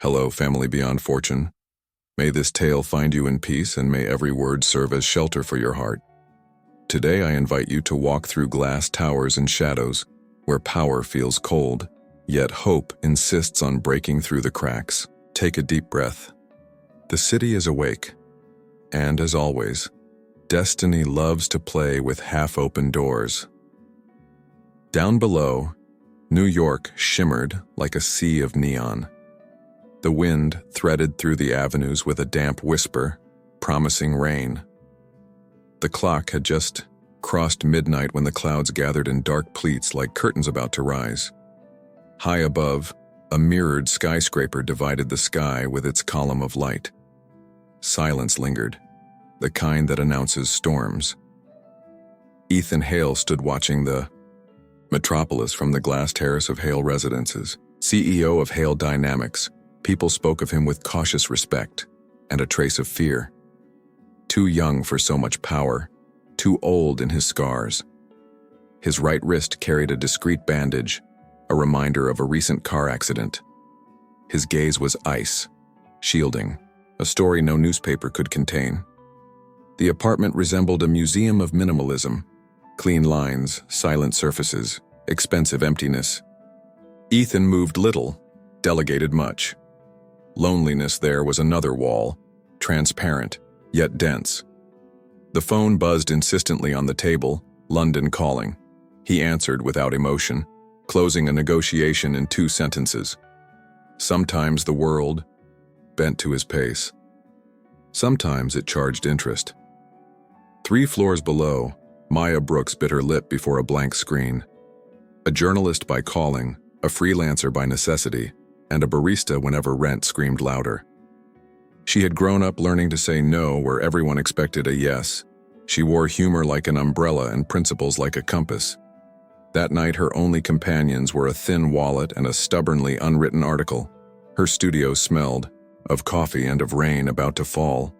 Hello, family beyond fortune. May this tale find you in peace, and may every word serve as shelter for your heart. Today I invite you to walk through glass towers and shadows, where power feels cold, yet hope insists on breaking through the cracks. Take a deep breath. The city is awake, and as always, destiny loves to play with half-open doors. Down below, New York shimmered like a sea of neon. The wind threaded through the avenues with a damp whisper, promising rain. The clock had just crossed midnight when the clouds gathered in dark pleats like curtains about to rise. High above, a mirrored skyscraper divided the sky with its column of light. Silence lingered, the kind that announces storms. Ethan Hale stood watching the metropolis from the glass terrace of Hale Residences. CEO of Hale Dynamics, people spoke of him with cautious respect and a trace of fear. Too young for so much power, too old in his scars. His right wrist carried a discreet bandage, a reminder of a recent car accident. His gaze was ice, shielding, a story no newspaper could contain. The apartment resembled a museum of minimalism, clean lines, silent surfaces, expensive emptiness. Ethan moved little, delegated much. Loneliness there was another wall, transparent, yet dense. The phone buzzed insistently on the table, London calling. He answered without emotion, closing a negotiation in 2 sentences. Sometimes the world bent to his pace. Sometimes it charged interest. 3 floors below, Maya Brooks bit her lip before a blank screen. A journalist by calling, a freelancer by necessity, and a barista whenever rent screamed louder. She had grown up learning to say no where everyone expected a yes. She wore humor like an umbrella and principles like a compass. That night her only companions were a thin wallet and a stubbornly unwritten article. Her studio smelled of coffee and of rain about to fall.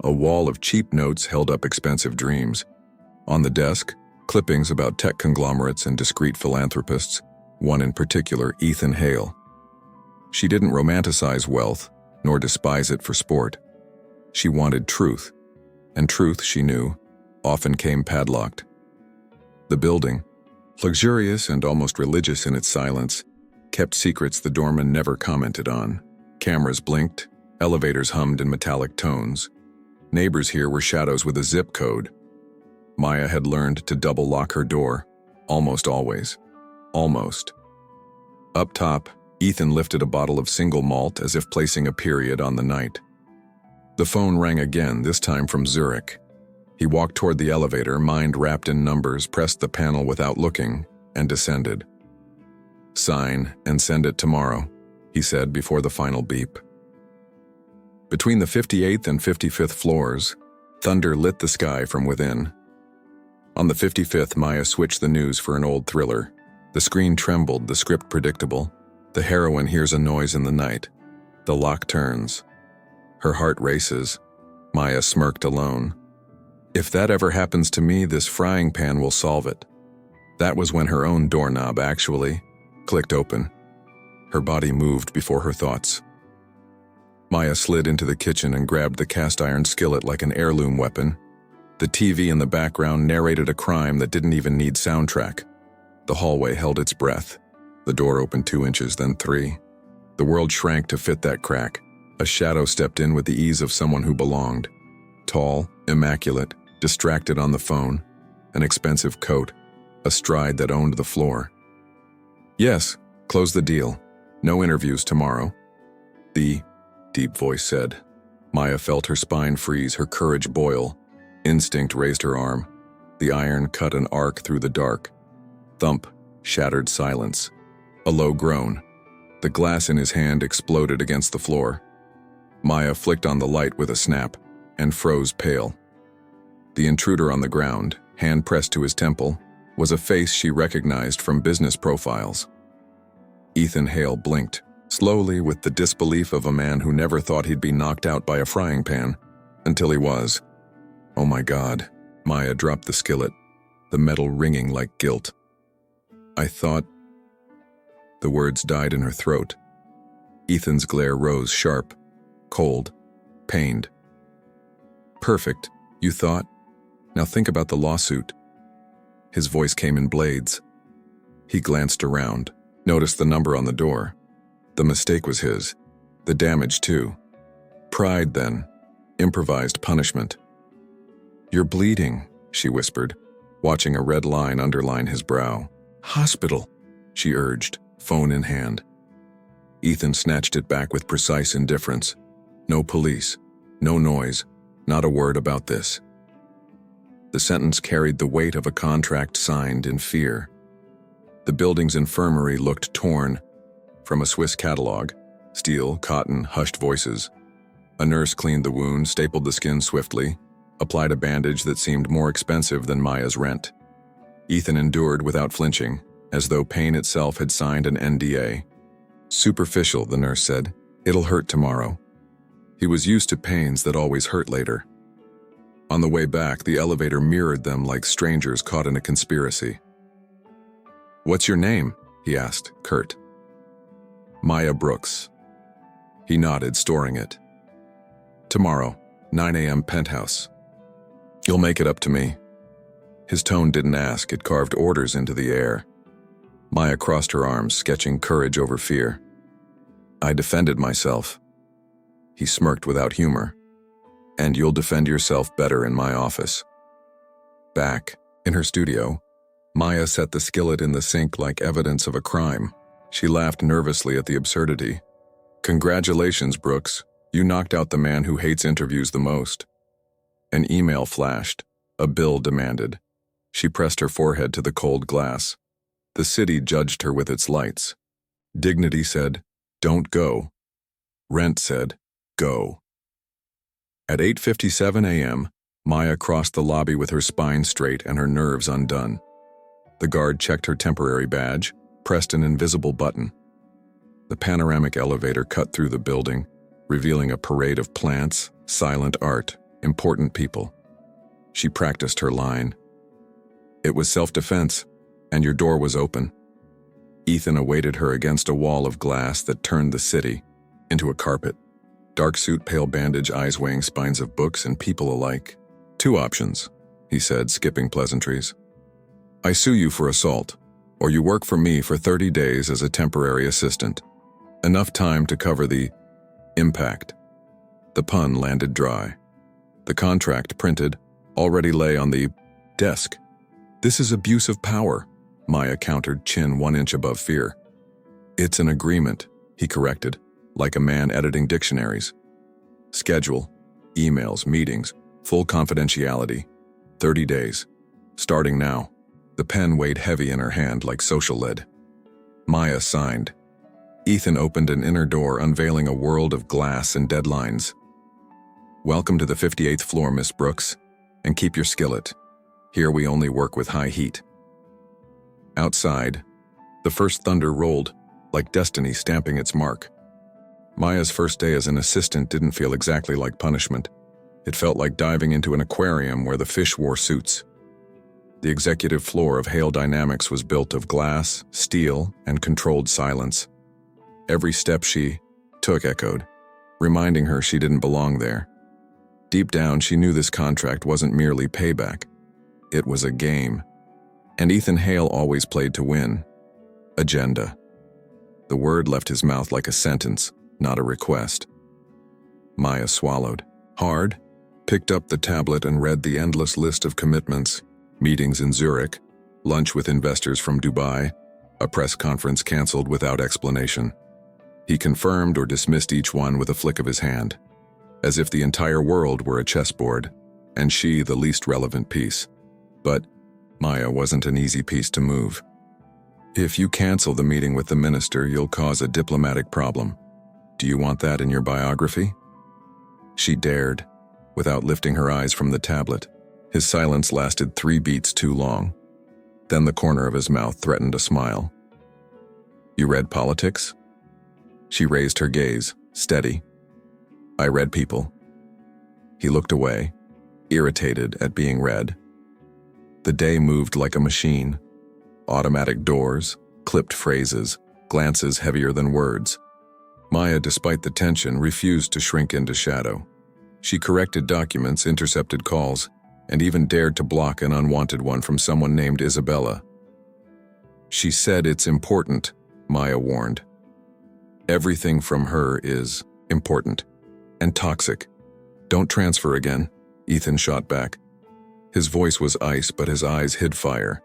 A wall of cheap notes held up expensive dreams. On the desk, clippings about tech conglomerates and discreet philanthropists, one in particular, Ethan Hale. She didn't romanticize wealth, nor despise it for sport. She wanted truth, and truth, she knew, often came padlocked. The building, luxurious and almost religious in its silence, kept secrets the doorman never commented on. Cameras blinked, elevators hummed in metallic tones. Neighbors here were shadows with a zip code. Maya had learned to double lock her door, almost always. Almost. Up top, Ethan lifted a bottle of single malt as if placing a period on the night. The phone rang again, this time from Zurich. He walked toward the elevator, mind wrapped in numbers, pressed the panel without looking, and descended. "Sign and send it tomorrow," he said before the final beep. Between the 58th and 55th floors, thunder lit the sky from within. On the 55th, Maya switched the news for an old thriller. The screen trembled, the script predictable. The heroine hears a noise in the night. The lock turns. Her heart races. Maya smirked alone. If that ever happens to me, this frying pan will solve it. That was when her own doorknob actually clicked open. Her body moved before her thoughts. Maya slid into the kitchen and grabbed the cast-iron skillet like an heirloom weapon. The TV in the background narrated a crime that didn't even need soundtrack. The hallway held its breath. The door opened 2 inches, then 3. The world shrank to fit that crack. A shadow stepped in with the ease of someone who belonged. Tall, immaculate, distracted on the phone, an expensive coat, a stride that owned the floor. "Yes, close the deal. No interviews tomorrow." The deep voice said. Maya felt her spine freeze, her courage boil. Instinct raised her arm. The iron cut an arc through the dark. Thump, shattered silence. A low groan. The glass in his hand exploded against the floor. Maya flicked on the light with a snap and froze pale. The intruder on the ground, hand pressed to his temple, was a face she recognized from business profiles. Ethan Hale blinked, slowly with the disbelief of a man who never thought he'd be knocked out by a frying pan, until he was. "Oh my God." Maya dropped the skillet, the metal ringing like guilt. "I thought..." The words died in her throat. Ethan's glare rose sharp, cold, pained. Perfect, you thought? Now think about the lawsuit. His voice came in blades. He glanced around, noticed the number on the door. The mistake was his. The damage too. Pride then. Improvised punishment. You're bleeding, she whispered, watching a red line underline his brow. Hospital, she urged, phone in hand. Ethan snatched it back with precise indifference. No police, no noise, not a word about this. The sentence carried the weight of a contract signed in fear. The building's infirmary looked torn. From a Swiss catalog, steel, cotton, hushed voices. A nurse cleaned the wound, stapled the skin swiftly, applied a bandage that seemed more expensive than Maya's rent. Ethan endured without flinching, as though pain itself had signed an NDA. Superficial, the nurse said. It'll hurt tomorrow. He was used to pains that always hurt later. On the way back, the elevator mirrored them like strangers caught in a conspiracy. What's your name? He asked, curt. Maya Brooks. He nodded, storing it. Tomorrow, 9 a.m. penthouse. You'll make it up to me. His tone didn't ask, it carved orders into the air. Maya crossed her arms, sketching courage over fear. I defended myself. He smirked without humor. And you'll defend yourself better in my office. Back, in her studio, Maya set the skillet in the sink like evidence of a crime. She laughed nervously at the absurdity. Congratulations, Brooks. You knocked out the man who hates interviews the most. An email flashed. A bill demanded. She pressed her forehead to the cold glass. The city judged her with its lights. Dignity said, don't go. Rent said, go. At 8:57 a.m., Maya crossed the lobby with her spine straight and her nerves undone. The guard checked her temporary badge, pressed an invisible button. The panoramic elevator cut through the building, revealing a parade of plants, silent art, important people. She practiced her line. It was self-defense, and your door was open. Ethan awaited her against a wall of glass that turned the city into a carpet. Dark suit, pale bandage, eyes weighing spines of books and people alike. 2 options, he said, skipping pleasantries. I sue you for assault, or you work for me for 30 days as a temporary assistant. Enough time to cover the impact. The pun landed dry. The contract, printed, already lay on the desk. This is abuse of power, Maya countered, chin 1 inch above fear. It's an agreement, he corrected, like a man editing dictionaries. Schedule, emails, meetings, full confidentiality. 30 days. Starting now. The pen weighed heavy in her hand like social lead. Maya signed. Ethan opened an inner door, unveiling a world of glass and deadlines. Welcome to the 58th floor, Miss Brooks, and keep your skillet. Here we only work with high heat. Outside, the first thunder rolled, like destiny stamping its mark. Maya's first day as an assistant didn't feel exactly like punishment. It felt like diving into an aquarium where the fish wore suits. The executive floor of Hale Dynamics was built of glass, steel, and controlled silence. Every step she took echoed, reminding her she didn't belong there. Deep down, she knew this contract wasn't merely payback. It was a game. And Ethan Hale always played to win. Agenda. The word left his mouth like a sentence, not a request. Maya swallowed. Hard, picked up the tablet and read the endless list of commitments. Meetings in Zurich, lunch with investors from Dubai, a press conference canceled without explanation. He confirmed or dismissed each one with a flick of his hand, as if the entire world were a chessboard, and she the least relevant piece. But Maya wasn't an easy piece to move. If you cancel the meeting with the minister, you'll cause a diplomatic problem. Do you want that in your biography? She dared, without lifting her eyes from the tablet. His silence lasted 3 beats too long. Then the corner of his mouth threatened a smile. You read politics? She raised her gaze, steady. I read people. He looked away, irritated at being read. The day moved like a machine. Automatic doors, clipped phrases, glances heavier than words. Maya, despite the tension, refused to shrink into shadow. She corrected documents, intercepted calls, and even dared to block an unwanted one from someone named Isabella. She said it's important, Maya warned. Everything from her is important and toxic. Don't transfer again, Ethan shot back. His voice was ice, but his eyes hid fire.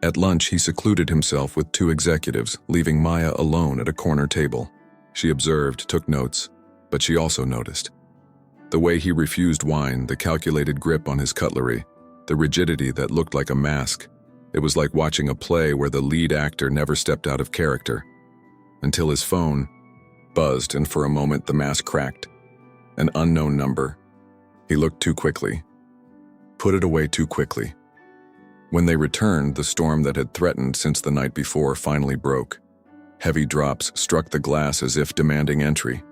At lunch, he secluded himself with two executives, leaving Maya alone at a corner table. She observed, took notes, but she also noticed. The way he refused wine, the calculated grip on his cutlery, the rigidity that looked like a mask. It was like watching a play where the lead actor never stepped out of character. Until his phone buzzed, and for a moment the mask cracked. An unknown number. He looked too quickly. Put it away too quickly. When they returned, the storm that had threatened since the night before finally broke. Heavy drops struck the glass as if demanding entry.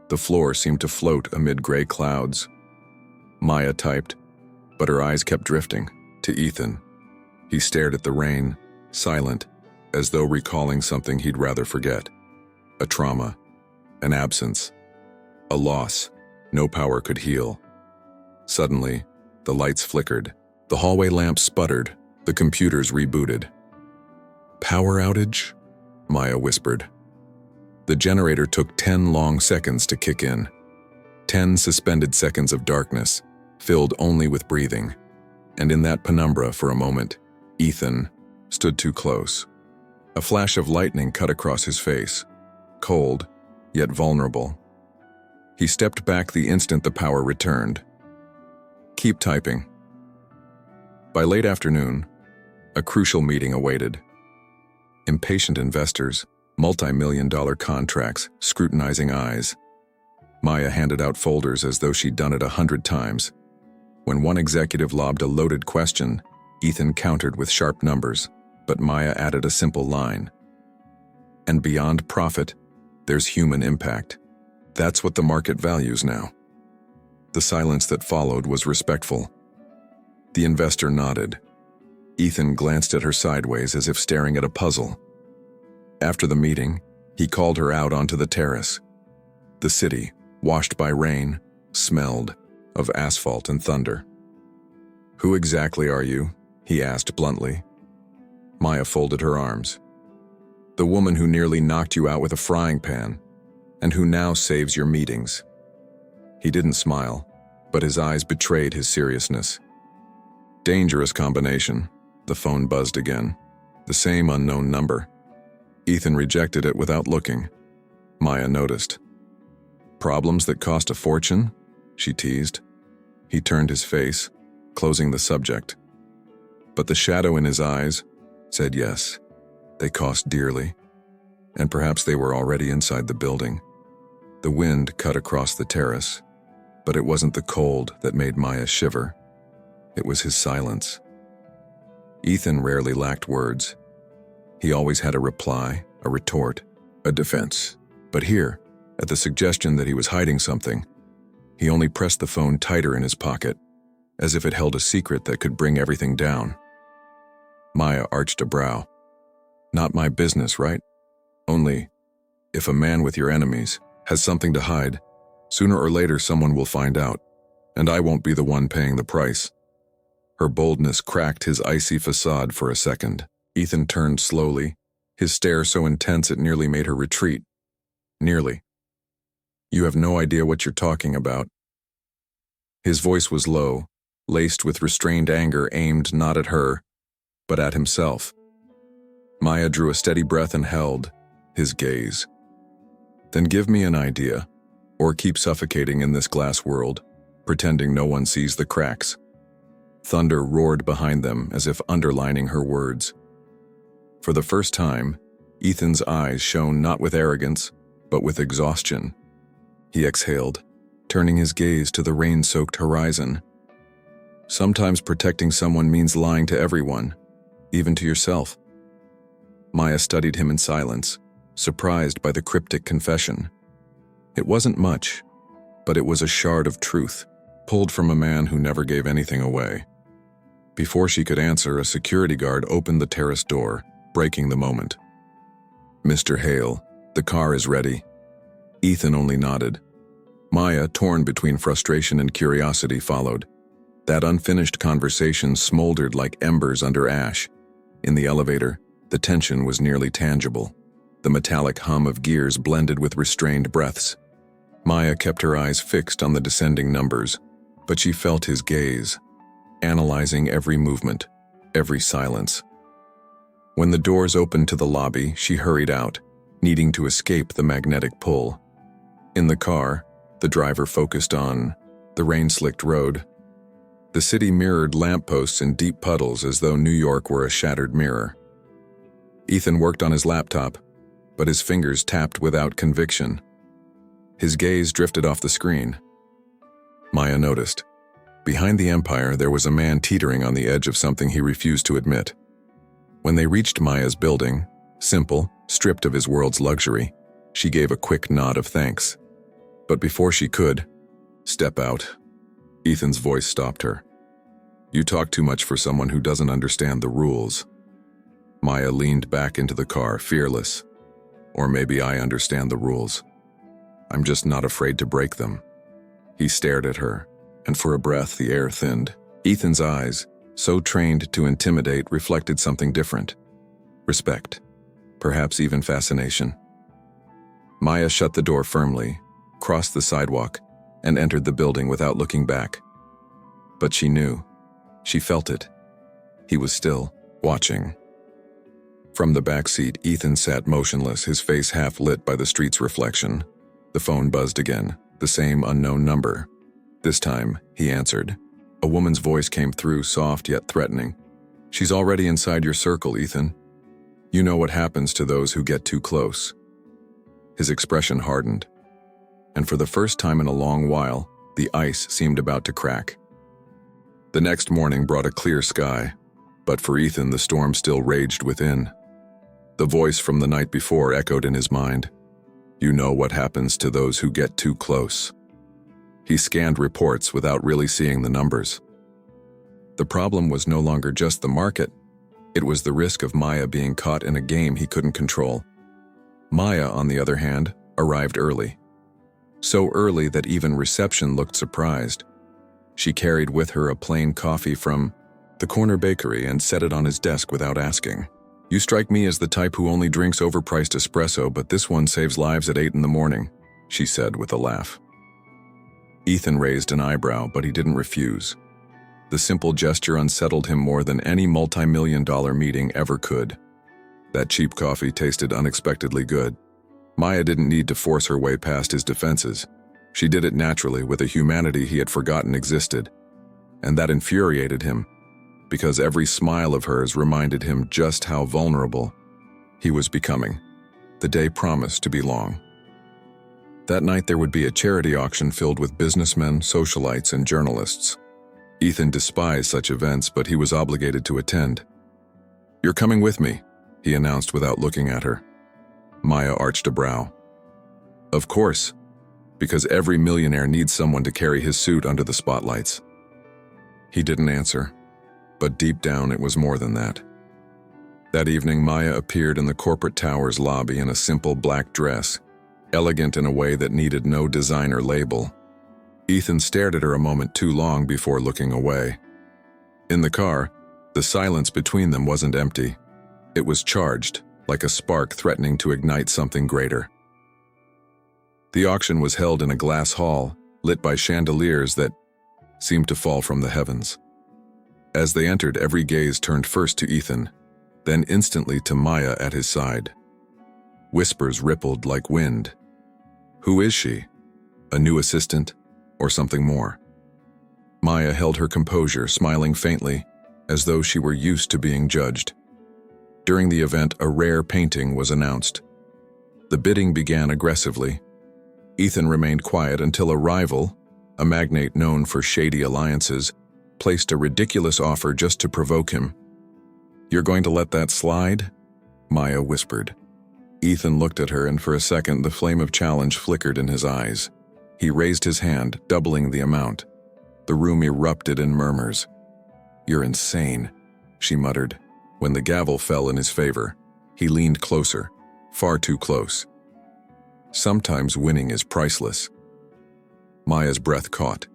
The floor seemed to float amid gray clouds. Maya typed, but her eyes kept drifting, to Ethan. He stared at the rain, silent, as though recalling something he'd rather forget. A trauma, an absence, a loss no power could heal. Suddenly, the lights flickered, the hallway lamps sputtered, the computers rebooted. Power outage? Maya whispered. The generator took 10 long seconds to kick in. 10 suspended seconds of darkness, filled only with breathing. And in that penumbra, for a moment, Ethan stood too close. A flash of lightning cut across his face, cold, yet vulnerable. He stepped back the instant the power returned. Keep typing. By late afternoon, a crucial meeting awaited. Impatient investors, multi-million-dollar contracts, scrutinizing eyes. Maya handed out folders as though she'd done it 100 times. When one executive lobbed a loaded question, Ethan countered with sharp numbers, but Maya added a simple line. And beyond profit, there's human impact. That's what the market values now. The silence that followed was respectful. The investor nodded. Ethan glanced at her sideways as if staring at a puzzle. After the meeting, he called her out onto the terrace. The city, washed by rain, smelled of asphalt and thunder. Who exactly are you? He asked bluntly. Maya folded her arms. The woman who nearly knocked you out with a frying pan, and who now saves your meetings. He didn't smile, but his eyes betrayed his seriousness. Dangerous combination. The phone buzzed again. The same unknown number. Ethan rejected it without looking. Maya noticed. Problems that cost a fortune? She teased. He turned his face, closing the subject. But the shadow in his eyes said yes. They cost dearly, and perhaps they were already inside the building. The wind cut across the terrace, but it wasn't the cold that made Maya shiver. It was his silence. Ethan rarely lacked words. He always had a reply, a retort, a defense. But here, at the suggestion that he was hiding something, he only pressed the phone tighter in his pocket, as if it held a secret that could bring everything down. Maya arched a brow. Not my business, right? Only, if a man with your enemies has something to hide, sooner or later someone will find out, and I won't be the one paying the price. Her boldness cracked his icy facade for a second. Ethan turned slowly, his stare so intense it nearly made her retreat. Nearly. You have no idea what you're talking about. His voice was low, laced with restrained anger aimed not at her, but at himself. Maya drew a steady breath and held his gaze. Then give me an idea, or keep suffocating in this glass world, pretending no one sees the cracks. Thunder roared behind them as if underlining her words. For the first time, Ethan's eyes shone not with arrogance, but with exhaustion. He exhaled, turning his gaze to the rain-soaked horizon. Sometimes protecting someone means lying to everyone, even to yourself. Maya studied him in silence, surprised by the cryptic confession. It wasn't much, but it was a shard of truth, pulled from a man who never gave anything away. Before she could answer, a security guard opened the terrace door, breaking the moment. Mr. Hale, the car is ready. Ethan only nodded. Maya, torn between frustration and curiosity, followed. That unfinished conversation smoldered like embers under ash. In the elevator, the tension was nearly tangible. The metallic hum of gears blended with restrained breaths. Maya kept her eyes fixed on the descending numbers, but she felt his gaze, analyzing every movement, every silence. When the doors opened to the lobby, she hurried out, needing to escape the magnetic pull. In the car, the driver focused on the rain-slicked road. The city mirrored lampposts in deep puddles as though New York were a shattered mirror. Ethan worked on his laptop, but his fingers tapped without conviction. His gaze drifted off the screen. Maya noticed. Behind the Empire, there was a man teetering on the edge of something he refused to admit. When they reached Maya's building, simple, stripped of his world's luxury, she gave a quick nod of thanks. But before she could step out, Ethan's voice stopped her. "You talk too much for someone who doesn't understand the rules." Maya leaned back into the car, fearless. "Or maybe I understand the rules. I'm just not afraid to break them." He stared at her, and for a breath the air thinned. Ethan's eyes, so trained to intimidate, reflected something different. Respect. Perhaps even fascination. Maya shut the door firmly, crossed the sidewalk, and entered the building without looking back. But she knew. She felt it. He was still watching. From the back seat, Ethan sat motionless, his face half lit by the street's reflection. The phone buzzed again, the same unknown number. This time, he answered. A woman's voice came through, soft yet threatening. "She's already inside your circle, Ethan. You know what happens to those who get too close." His expression hardened, and for the first time in a long while, the ice seemed about to crack. The next morning brought a clear sky, but for Ethan the storm still raged within. The voice from the night before echoed in his mind. "You know what happens to those who get too close." He scanned reports without really seeing the numbers. The problem was no longer just the market. It was the risk of Maya being caught in a game he couldn't control. Maya, on the other hand, arrived early. So early that even reception looked surprised. She carried with her a plain coffee from the corner bakery and set it on his desk without asking. "You strike me as the type who only drinks overpriced espresso, but this one saves lives at 8 in the morning," she said with a laugh. Ethan raised an eyebrow, but he didn't refuse. The simple gesture unsettled him more than any multi-million-dollar meeting ever could. That cheap coffee tasted unexpectedly good. Maya didn't need to force her way past his defenses. She did it naturally, with a humanity he had forgotten existed. And that infuriated him, because every smile of hers reminded him just how vulnerable he was becoming. The day promised to be long. That night there would be a charity auction filled with businessmen, socialites, and journalists. Ethan despised such events, but he was obligated to attend. "You're coming with me," he announced without looking at her. Maya arched a brow. "Of course, because every millionaire needs someone to carry his suit under the spotlights." He didn't answer, but deep down it was more than that. That evening, Maya appeared in the corporate tower's lobby in a simple black dress, elegant in a way that needed no designer label. Ethan stared at her a moment too long before looking away. In the car, the silence between them wasn't empty. It was charged, like a spark threatening to ignite something greater. The auction was held in a glass hall, lit by chandeliers that seemed to fall from the heavens. As they entered, every gaze turned first to Ethan, then instantly to Maya at his side. Whispers rippled like wind. Who is she? A new assistant, or something more? Maya held her composure, smiling faintly, as though she were used to being judged. During the event, a rare painting was announced. The bidding began aggressively. Ethan remained quiet until a rival, a magnate known for shady alliances, placed a ridiculous offer just to provoke him. "You're going to let that slide?" Maya whispered. Ethan looked at her, and for a second the flame of challenge flickered in his eyes. He raised his hand, doubling the amount. The room erupted in murmurs. "You're insane," she muttered. When the gavel fell in his favor, he leaned closer, far too close. Sometimes winning is priceless. Maya's breath caught.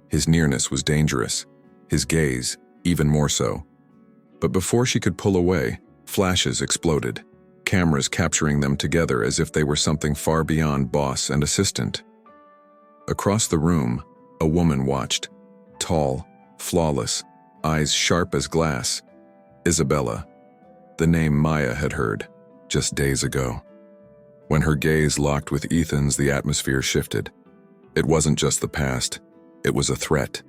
His nearness was dangerous. His gaze, even more so. But before she could pull away, flashes exploded, cameras capturing them together as if they were something far beyond boss and assistant. Across the room, a woman watched. Tall, flawless, eyes sharp as glass. Isabella, the name Maya had heard, just days ago. When her gaze locked with Ethan's, the atmosphere shifted. It wasn't just the past, it was a threat.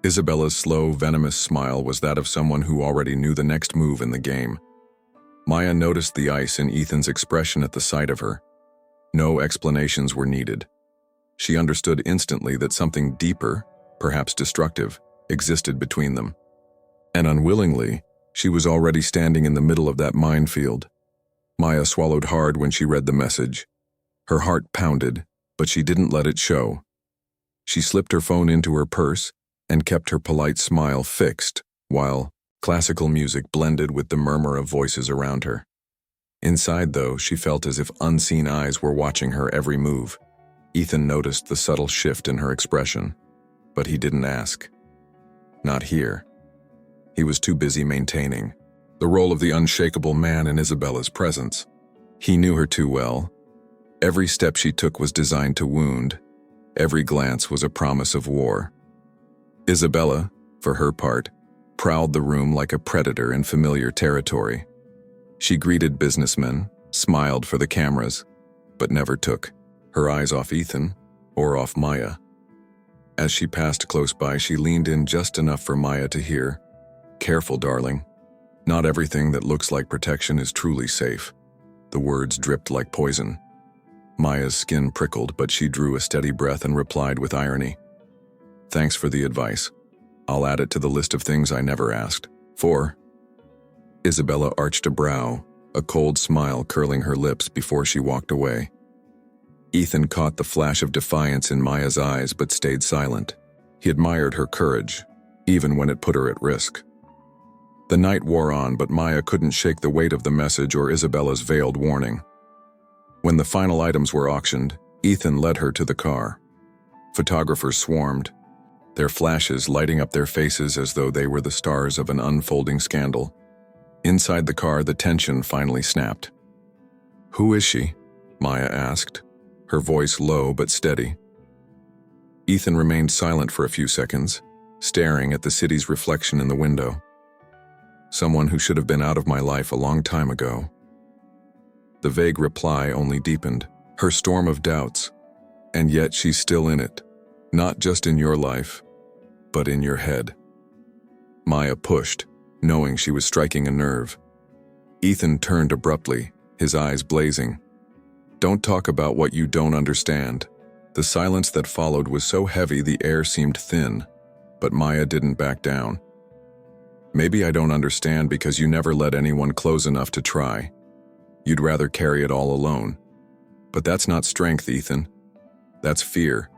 Isabella's slow, venomous smile was that of someone who already knew the next move in the game. Maya noticed the ice in Ethan's expression at the sight of her. No explanations were needed. She understood instantly that something deeper, perhaps destructive, existed between them. And unwillingly, she was already standing in the middle of that minefield. Maya swallowed hard when she read the message. Her heart pounded, but she didn't let it show. She slipped her phone into her purse and kept her polite smile fixed, while classical music blended with the murmur of voices around her. Inside, though, she felt as if unseen eyes were watching her every move. Ethan noticed the subtle shift in her expression, but he didn't ask. Not here. He was too busy maintaining the role of the unshakable man in Isabella's presence. He knew her too well. Every step she took was designed to wound. Every glance was a promise of war. Isabella, for her part, prowled the room like a predator in familiar territory. She greeted businessmen, smiled for the cameras, but never took her eyes off Ethan or off Maya. As she passed close by, she leaned in just enough for Maya to hear, "Careful, darling. Not everything that looks like protection is truly safe." The words dripped like poison. Maya's skin prickled, but she drew a steady breath and replied with irony, "Thanks for the advice. I'll add it to the list of things I never asked for." Isabella arched a brow, a cold smile curling her lips before she walked away. Ethan caught the flash of defiance in Maya's eyes but stayed silent. He admired her courage, even when it put her at risk. The night wore on, but Maya couldn't shake the weight of the message or Isabella's veiled warning. When the final items were auctioned, Ethan led her to the car. Photographers swarmed, their flashes lighting up their faces as though they were the stars of an unfolding scandal. Inside the car, the tension finally snapped. "Who is she?" Maya asked, her voice low but steady. Ethan remained silent for a few seconds, staring at the city's reflection in the window. "Someone who should have been out of my life a long time ago." The vague reply only deepened her storm of doubts, and yet she's still in it, not just in your life, but in your head. Maya pushed, knowing she was striking a nerve. Ethan turned abruptly, his eyes blazing. "Don't talk about what you don't understand." The silence that followed was so heavy the air seemed thin, but Maya didn't back down. "Maybe I don't understand because you never let anyone close enough to try. You'd rather carry it all alone. But that's not strength, Ethan. That's fear."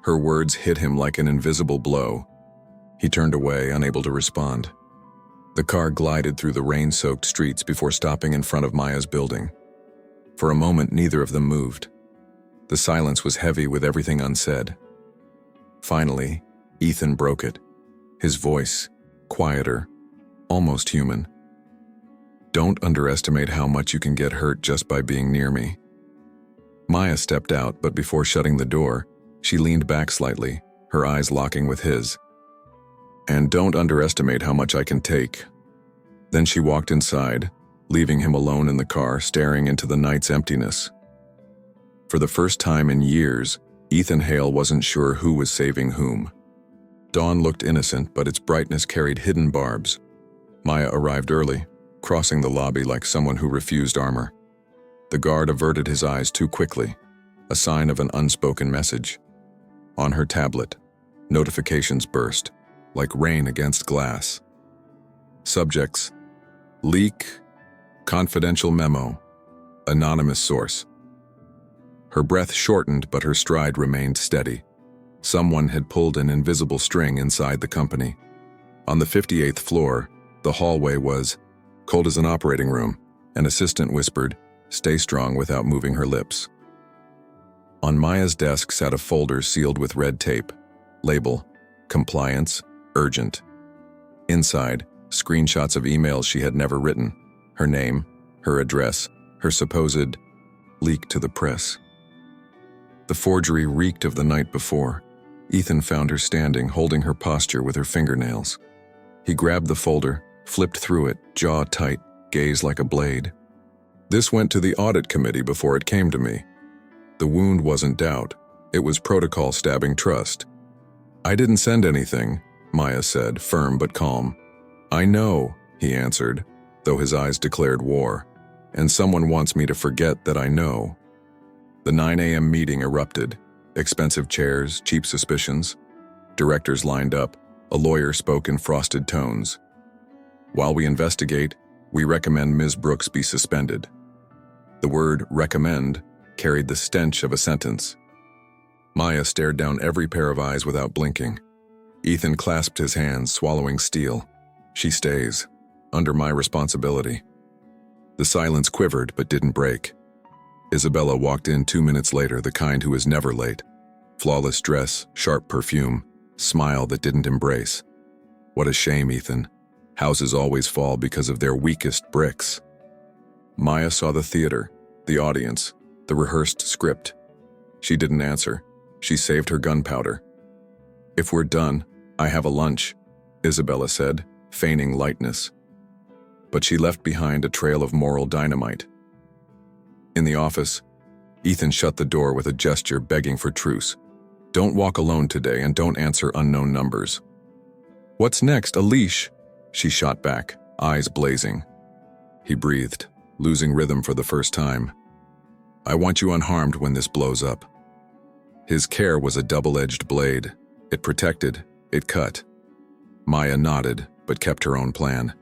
Her words hit him like an invisible blow. He turned away, unable to respond. The car glided through the rain-soaked streets before stopping in front of Maya's building. For a moment, neither of them moved. The silence was heavy with everything unsaid. Finally, Ethan broke it, his voice quieter, almost human. "Don't underestimate how much you can get hurt just by being near me." Maya stepped out, but before shutting the door, she leaned back slightly, her eyes locking with his. "And don't underestimate how much I can take." Then she walked inside, leaving him alone in the car, staring into the night's emptiness. For the first time in years, Ethan Hale wasn't sure who was saving whom. Dawn looked innocent, but its brightness carried hidden barbs. Maya arrived early, crossing the lobby like someone who refused armor. The guard averted his eyes too quickly, a sign of an unspoken message. On her tablet, notifications burst, like rain against glass. Subjects: leak, confidential memo, anonymous source. Her breath shortened, but her stride remained steady. Someone had pulled an invisible string inside the company. On the 58th floor, the hallway was cold as an operating room. An assistant whispered, "Stay strong," without moving her lips. On Maya's desk sat a folder sealed with red tape. Label, Compliance, Urgent. Inside, screenshots of emails she had never written. Her name, her address, her supposed leak to the press. The forgery reeked of the night before. Ethan found her standing, holding her posture with her fingernails. He grabbed the folder, flipped through it, jaw tight, gaze like a blade. This went to the audit committee before it came to me. The wound wasn't doubt. It was protocol stabbing trust. I didn't send anything, Maya said, firm but calm. I know, he answered, though his eyes declared war. And someone wants me to forget that I know. The 9 a.m. meeting erupted. Expensive chairs, cheap suspicions. Directors lined up. A lawyer spoke in frosted tones. While we investigate, we recommend Ms. Brooks be suspended. The word recommend carried the stench of a sentence. Maya stared down every pair of eyes without blinking. Ethan clasped his hands, swallowing steel. She stays, under my responsibility. The silence quivered but didn't break. Isabella walked in 2 minutes later, the kind who is never late. Flawless dress, sharp perfume, smile that didn't embrace. What a shame, Ethan. Houses always fall because of their weakest bricks. Maya saw the theater, the audience, the rehearsed script. She didn't answer. She saved her gunpowder. If we're done, I have a lunch, Isabella said, feigning lightness. But she left behind a trail of moral dynamite. In the office, Ethan shut the door with a gesture begging for truce. Don't walk alone today and don't answer unknown numbers. What's next, a leash? She shot back, eyes blazing. He breathed, losing rhythm for the first time. I want you unharmed when this blows up. His care was a double-edged blade. It protected, it cut. Maya nodded, but kept her own plan.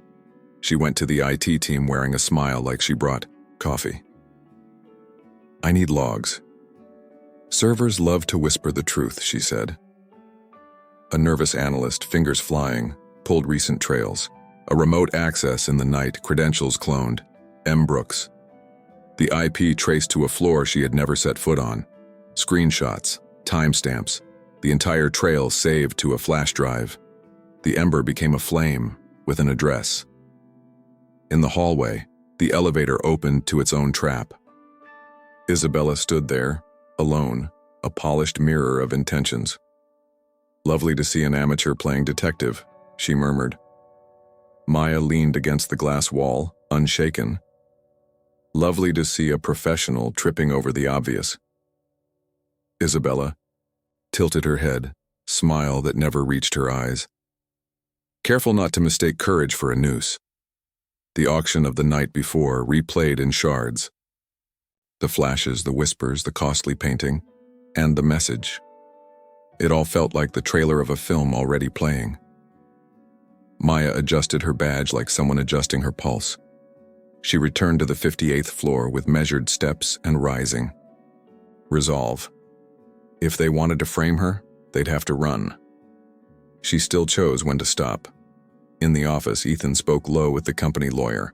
She went to the IT team wearing a smile like she brought coffee. I need logs. Servers love to whisper the truth, she said. A nervous analyst, fingers flying, pulled recent trails. A remote access in the night, credentials cloned. M. Brooks. The IP traced to a floor she had never set foot on. Screenshots, timestamps, the entire trail saved to a flash drive. The ember became a flame with an address. In the hallway, the elevator opened to its own trap. Isabella stood there, alone, a polished mirror of intentions. Lovely to see an amateur playing detective, she murmured. Maya leaned against the glass wall, unshaken. Lovely to see a professional tripping over the obvious. Isabella tilted her head, smile that never reached her eyes. Careful not to mistake courage for a noose. The auction of the night before replayed in shards. The flashes, the whispers, the costly painting, and the message. It all felt like the trailer of a film already playing. Maya adjusted her badge like someone adjusting her pulse. She returned to the 58th floor with measured steps and rising. Resolve. If they wanted to frame her, they'd have to run. She still chose when to stop. In the office, Ethan spoke low with the company lawyer.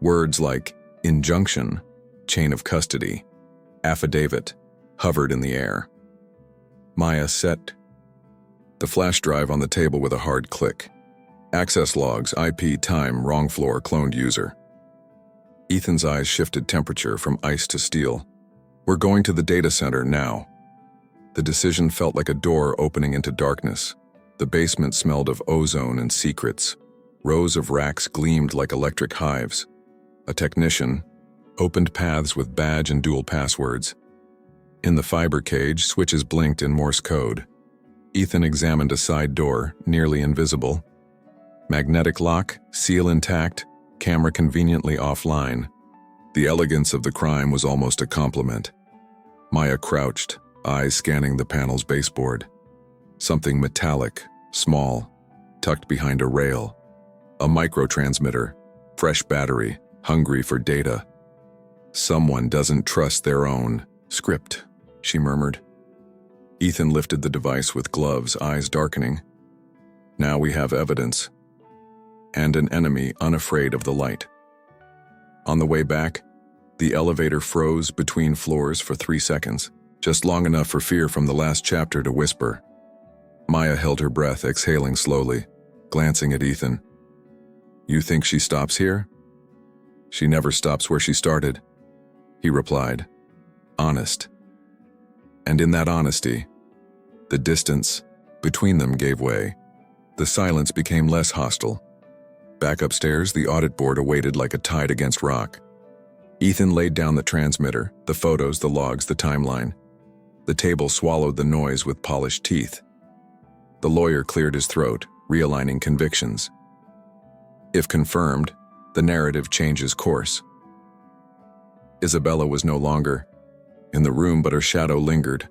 Words like injunction, chain of custody, affidavit hovered in the air. Maya set the flash drive on the table with a hard click. Access logs, IP, time, wrong floor, cloned user. Ethan's eyes shifted temperature from ice to steel. We're going to the data center now. The decision felt like a door opening into darkness. The basement smelled of ozone and secrets. Rows of racks gleamed like electric hives. A technician opened paths with badge and dual passwords. In the fiber cage, switches blinked in Morse code. Ethan examined a side door, nearly invisible. Magnetic lock, seal intact, camera conveniently offline. The elegance of the crime was almost a compliment. Maya crouched, eyes scanning the panel's baseboard. Something metallic, small, tucked behind a rail. A microtransmitter, fresh battery, hungry for data. Someone doesn't trust their own script, she murmured. Ethan lifted the device with gloves, eyes darkening. Now we have evidence. And an enemy unafraid of the light. On the way back, the elevator froze between floors for 3 seconds. just long enough for fear from the last chapter to whisper. Maya held her breath, exhaling slowly, glancing at Ethan. "You think she stops here?" "She never stops where she started," he replied, honest. And in that honesty, the distance between them gave way. The silence became less hostile. Back upstairs, the audit board awaited like a tide against rock. Ethan laid down the transmitter, the photos, the logs, the timeline. The table swallowed the noise with polished teeth. The lawyer cleared his throat, realigning convictions. If confirmed, the narrative changes course. Isabella was no longer in the room, but her shadow lingered,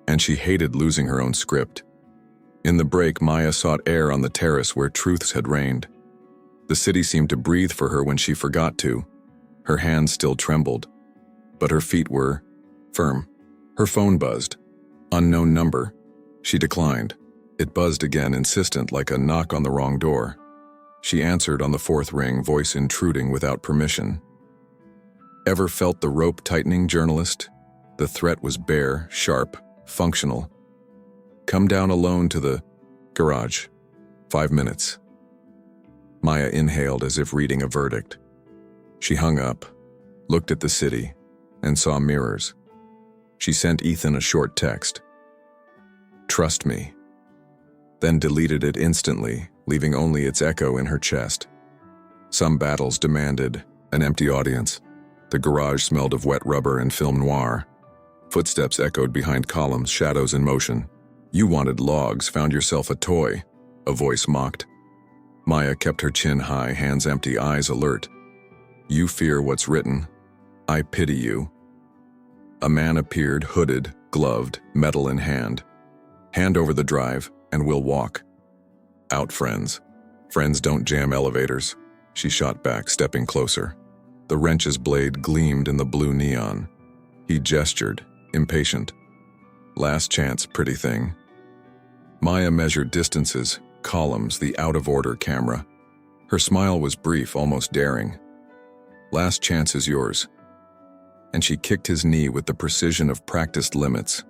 and she hated losing her own script. In the break, Maya sought air on the terrace where truths had reigned. The city seemed to breathe for her when she forgot to. Her hands still trembled, but her feet were firm. Her phone buzzed. Unknown number. She declined. It buzzed again, insistent, like a knock on the wrong door. She answered on the fourth ring, voice intruding without permission. "Ever felt the rope tightening, journalist?" The threat was bare, sharp, functional. "Come down alone to the garage. 5 minutes." Maya inhaled as if reading a verdict. She hung up, looked at the city, and saw mirrors. She sent Ethan a short text. "Trust me," then deleted it instantly, leaving only its echo in her chest. Some battles demanded an empty audience. The garage smelled of wet rubber and film noir. Footsteps echoed behind columns, shadows in motion. "You wanted logs, found yourself a toy," a voice mocked. Maya kept her chin high, hands empty, eyes alert. "You fear what's written. I pity you." A man appeared, hooded, gloved, metal in hand. "Hand over the drive, and we'll walk." "Out, friends. Friends don't jam elevators," she shot back, stepping closer. The wrench's blade gleamed in the blue neon. He gestured, impatient. "Last chance, pretty thing." Maya measured distances, columns, the out-of-order camera. Her smile was brief, almost daring. "Last chance is yours." And she kicked his knee with the precision of practiced limits.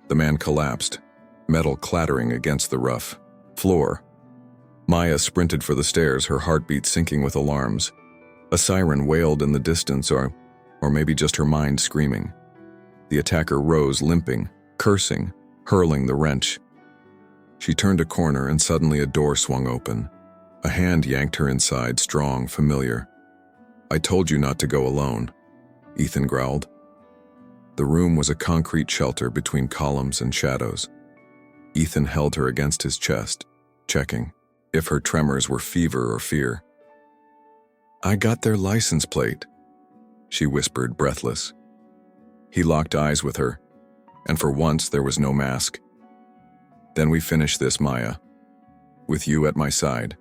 The man collapsed, metal clattering against the rough floor. Maya sprinted for the stairs, her heartbeat sinking with alarms. A siren wailed in the distance, or maybe just her mind screaming. The attacker rose, limping, cursing, hurling the wrench. She turned a corner, and suddenly a door swung open. A hand yanked her inside, strong, familiar. "I told you not to go alone," Ethan growled. The room was a concrete shelter between columns and shadows. Ethan held her against his chest, checking if her tremors were fever or fear. "I got their license plate," she whispered, breathless. He locked eyes with her, and for once there was no mask. "Then we finish this, Maya, with you at my side."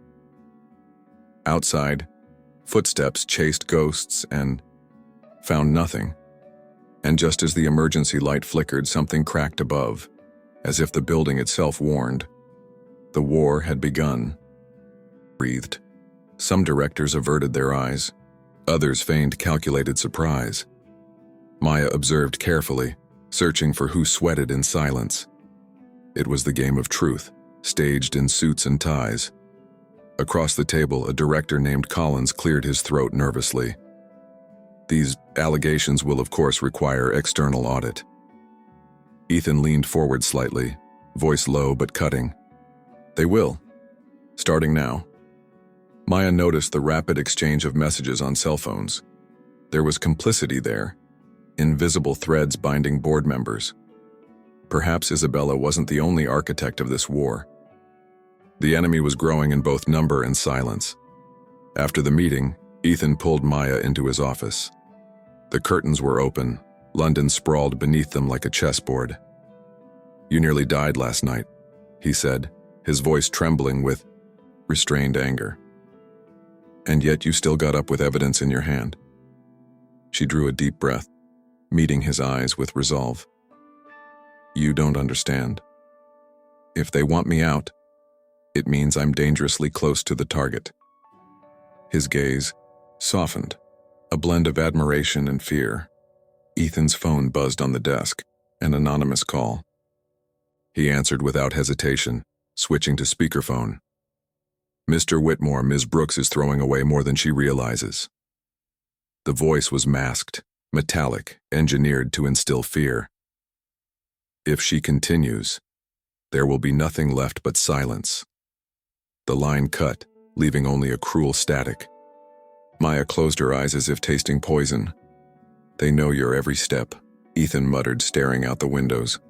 Outside, footsteps chased ghosts and found nothing. And just as the emergency light flickered, something cracked above, as if the building itself warned. The war had begun. Breathed. Some directors averted their eyes. Others feigned calculated surprise. Maya observed carefully, searching for who sweated in silence. It was the game of truth, staged in suits and ties. Across the table, a director named Collins cleared his throat nervously. "These allegations will of course require external audit." Ethan leaned forward slightly, voice low but cutting. "They will. Starting now." Maya noticed the rapid exchange of messages on cell phones. There was complicity there, invisible threads binding board members. Perhaps Isabella wasn't the only architect of this war. The enemy was growing in both number and silence. After the meeting, Ethan pulled Maya into his office. The curtains were open, London sprawled beneath them like a chessboard. "You nearly died last night," he said, his voice trembling with restrained anger. "And yet you still got up with evidence in your hand." She drew a deep breath, meeting his eyes with resolve. "You don't understand. If they want me out, it means I'm dangerously close to the target." His gaze softened, a blend of admiration and fear. Ethan's phone buzzed on the desk. An anonymous call. He answered without hesitation, switching to speakerphone. "Mr. Whitmore, Ms. Brooks is throwing away more than she realizes." The voice was masked, metallic, engineered to instill fear. "If she continues, there will be nothing left but silence." The line cut, leaving only a cruel static. Maya closed her eyes as if tasting poison. "They know your every step," Ethan muttered, staring out the windows.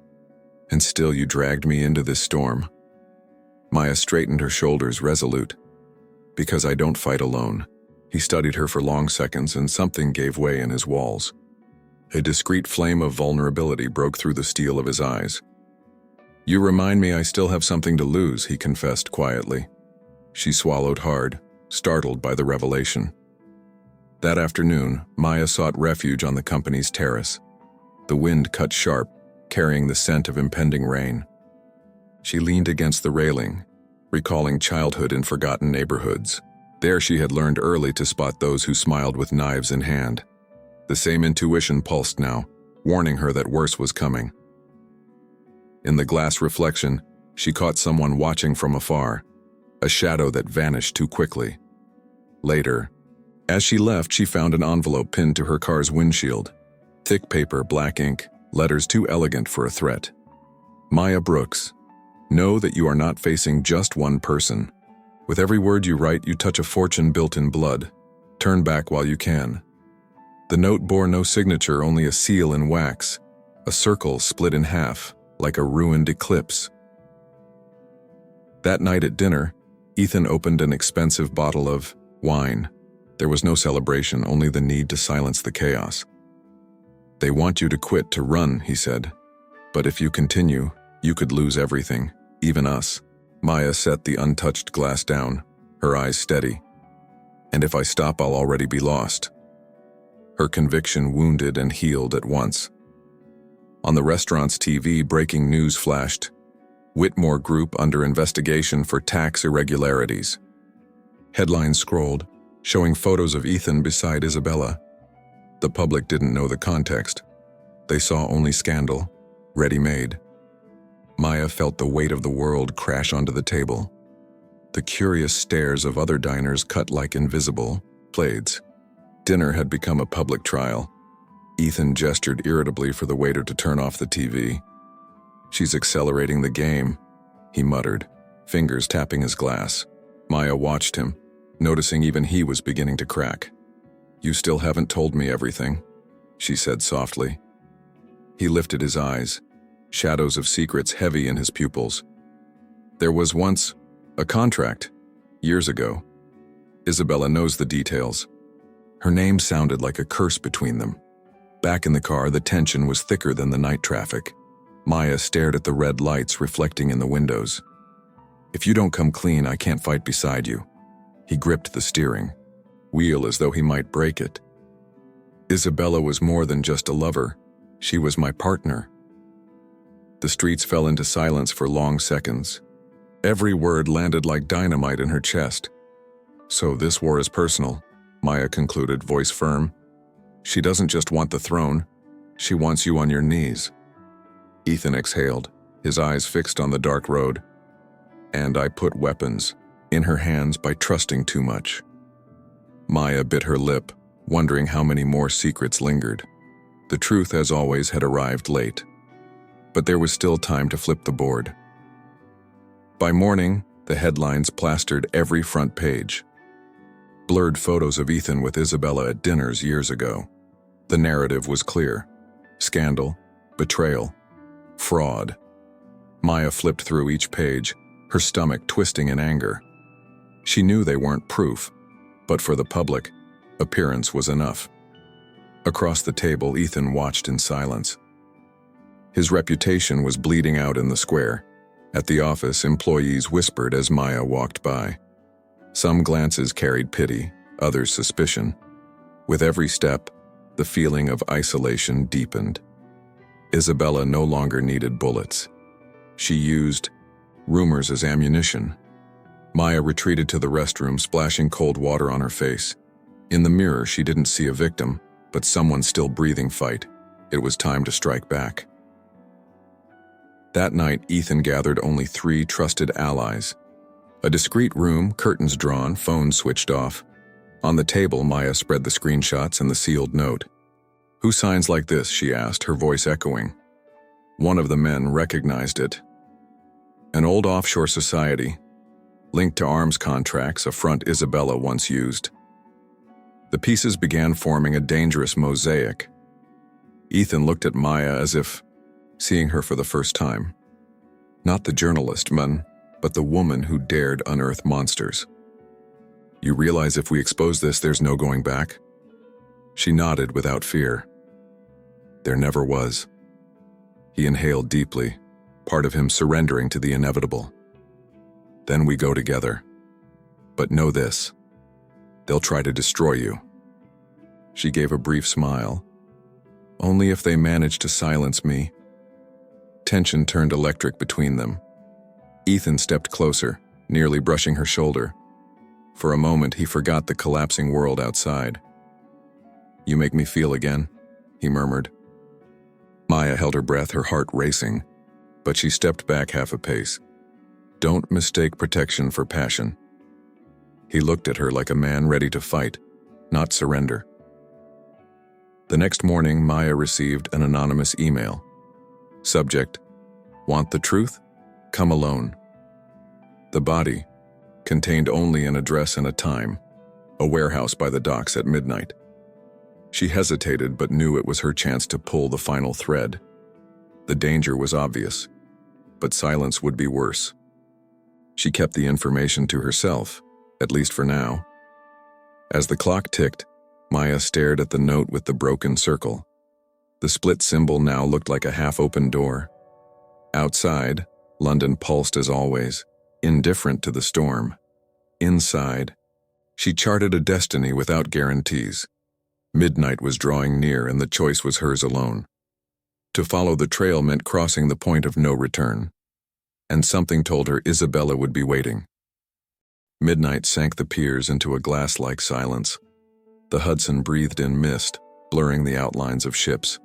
"And still you dragged me into this storm." Maya straightened her shoulders, resolute. "Because I don't fight alone." He studied her for long seconds, and something gave way in his walls. A discreet flame of vulnerability broke through the steel of his eyes. "You remind me I still have something to lose," he confessed quietly. She swallowed hard, startled by the revelation. That afternoon, Maya sought refuge on the company's terrace. The wind cut sharp, carrying the scent of impending rain. She leaned against the railing, recalling childhood in forgotten neighborhoods. There she had learned early to spot those who smiled with knives in hand. The same intuition pulsed now, warning her that worse was coming. In the glass reflection, she caught someone watching from afar, a shadow that vanished too quickly. Later, as she left, she found an envelope pinned to her car's windshield. Thick paper, black ink, letters too elegant for a threat. "Maya Brooks, know that you are not facing just one person. With every word you write, you touch a fortune built in blood. Turn back while you can." The note bore no signature, only a seal in wax, a circle split in half, like a ruined eclipse. That night at dinner, Ethan opened an expensive bottle of wine. There was no celebration, only the need to silence the chaos. "They want you to quit, to run," he said. "But if you continue, you could lose everything, even us." Maya set the untouched glass down, her eyes steady. "And if I stop, I'll already be lost." Her conviction wounded and healed at once. On the restaurant's TV, breaking news flashed. Whitmore Group under investigation for tax irregularities. Headlines scrolled, showing photos of Ethan beside Isabella. The public didn't know the context. They saw only scandal, ready-made. Maya felt the weight of the world crash onto the table. The curious stares of other diners cut like invisible blades. Dinner had become a public trial. Ethan gestured irritably for the waiter to turn off the TV. "She's accelerating the game," he muttered, fingers tapping his glass. Maya watched him, noticing even he was beginning to crack. "You still haven't told me everything," she said softly. He lifted his eyes, shadows of secrets heavy in his pupils. "There was once a contract, years ago. Isabella knows the details." Her name sounded like a curse between them. Back in the car, the tension was thicker than the night traffic. Maya stared at the red lights reflecting in the windows. "If you don't come clean, I can't fight beside you." He gripped the steering wheel as though he might break it. "Isabella was more than just a lover. She was my partner." The streets fell into silence for long seconds. Every word landed like dynamite in her chest. "So this war is personal," Maya concluded, voice firm. "She doesn't just want the throne. She wants you on your knees." Ethan exhaled, his eyes fixed on the dark road. "And I put weapons in her hands by trusting too much." Maya bit her lip, wondering how many more secrets lingered. The truth, as always, had arrived late. But there was still time to flip the board. By morning, the headlines plastered every front page. Blurred photos of Ethan with Isabella at dinners years ago. The narrative was clear. Scandal, betrayal, fraud. Maya flipped through each page, her stomach twisting in anger. She knew they weren't proof, but for the public, appearance was enough. Across the table, Ethan watched in silence. His reputation was bleeding out in the square. At the office, employees whispered as Maya walked by. Some glances carried pity, others suspicion. With every step, the feeling of isolation deepened. Isabella no longer needed bullets. She used rumors as ammunition. Maya retreated to the restroom, splashing cold water on her face. In the mirror, she didn't see a victim, but someone still breathing fight. It was time to strike back. That night, Ethan gathered only 3 trusted allies. A discreet room, curtains drawn, phone switched off. On the table, Maya spread the screenshots and the sealed note. "Who signs like this?" she asked, her voice echoing. One of the men recognized it. An old offshore society, linked to arms contracts, a front Isabella once used. The pieces began forming a dangerous mosaic. Ethan looked at Maya as if seeing her for the first time. Not the journalist, but the woman who dared unearth monsters. "You realize if we expose this, there's no going back?" She nodded without fear. There never was. He inhaled deeply, part of him surrendering to the inevitable. "Then we go together. But know this, they'll try to destroy you." She gave a brief smile. "Only if they manage to silence me." Tension turned electric between them. Ethan stepped closer, nearly brushing her shoulder. For a moment, he forgot the collapsing world outside. "You make me feel again," he murmured. Maya held her breath, her heart racing, but she stepped back half a pace. "Don't mistake protection for passion." He looked at her like a man ready to fight, not surrender. The next morning, Maya received an anonymous email. Subject: "Want the truth? Come alone." The body contained only an address and a time, a warehouse by the docks at midnight. She hesitated but knew it was her chance to pull the final thread. The danger was obvious, but silence would be worse. She kept the information to herself, at least for now. As the clock ticked, Maya stared at the note with the broken circle. The split symbol now looked like a half-open door. Outside, London pulsed as always, indifferent to the storm. Inside, she charted a destiny without guarantees. Midnight was drawing near and the choice was hers alone. To follow the trail meant crossing the point of no return. And something told her Isabella would be waiting. Midnight sank the piers into a glass-like silence. The Hudson breathed in mist, blurring the outlines of ships.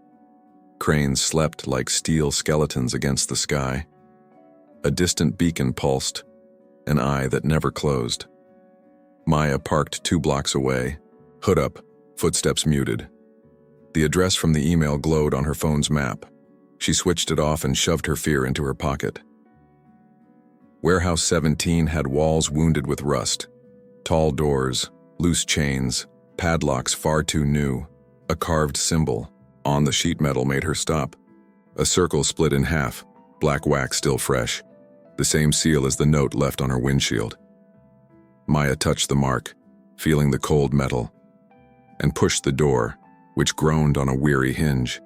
Cranes slept like steel skeletons against the sky. A distant beacon pulsed, an eye that never closed. Maya parked 2 blocks away, hood up, footsteps muted. The address from the email glowed on her phone's map. She switched it off and shoved her fear into her pocket. Warehouse 17 had walls wounded with rust. Tall doors, loose chains, padlocks far too new. A carved symbol on the sheet metal made her stop. A circle split in half, black wax still fresh. The same seal as the note left on her windshield. Maya touched the mark, feeling the cold metal, and pushed the door, which groaned on a weary hinge.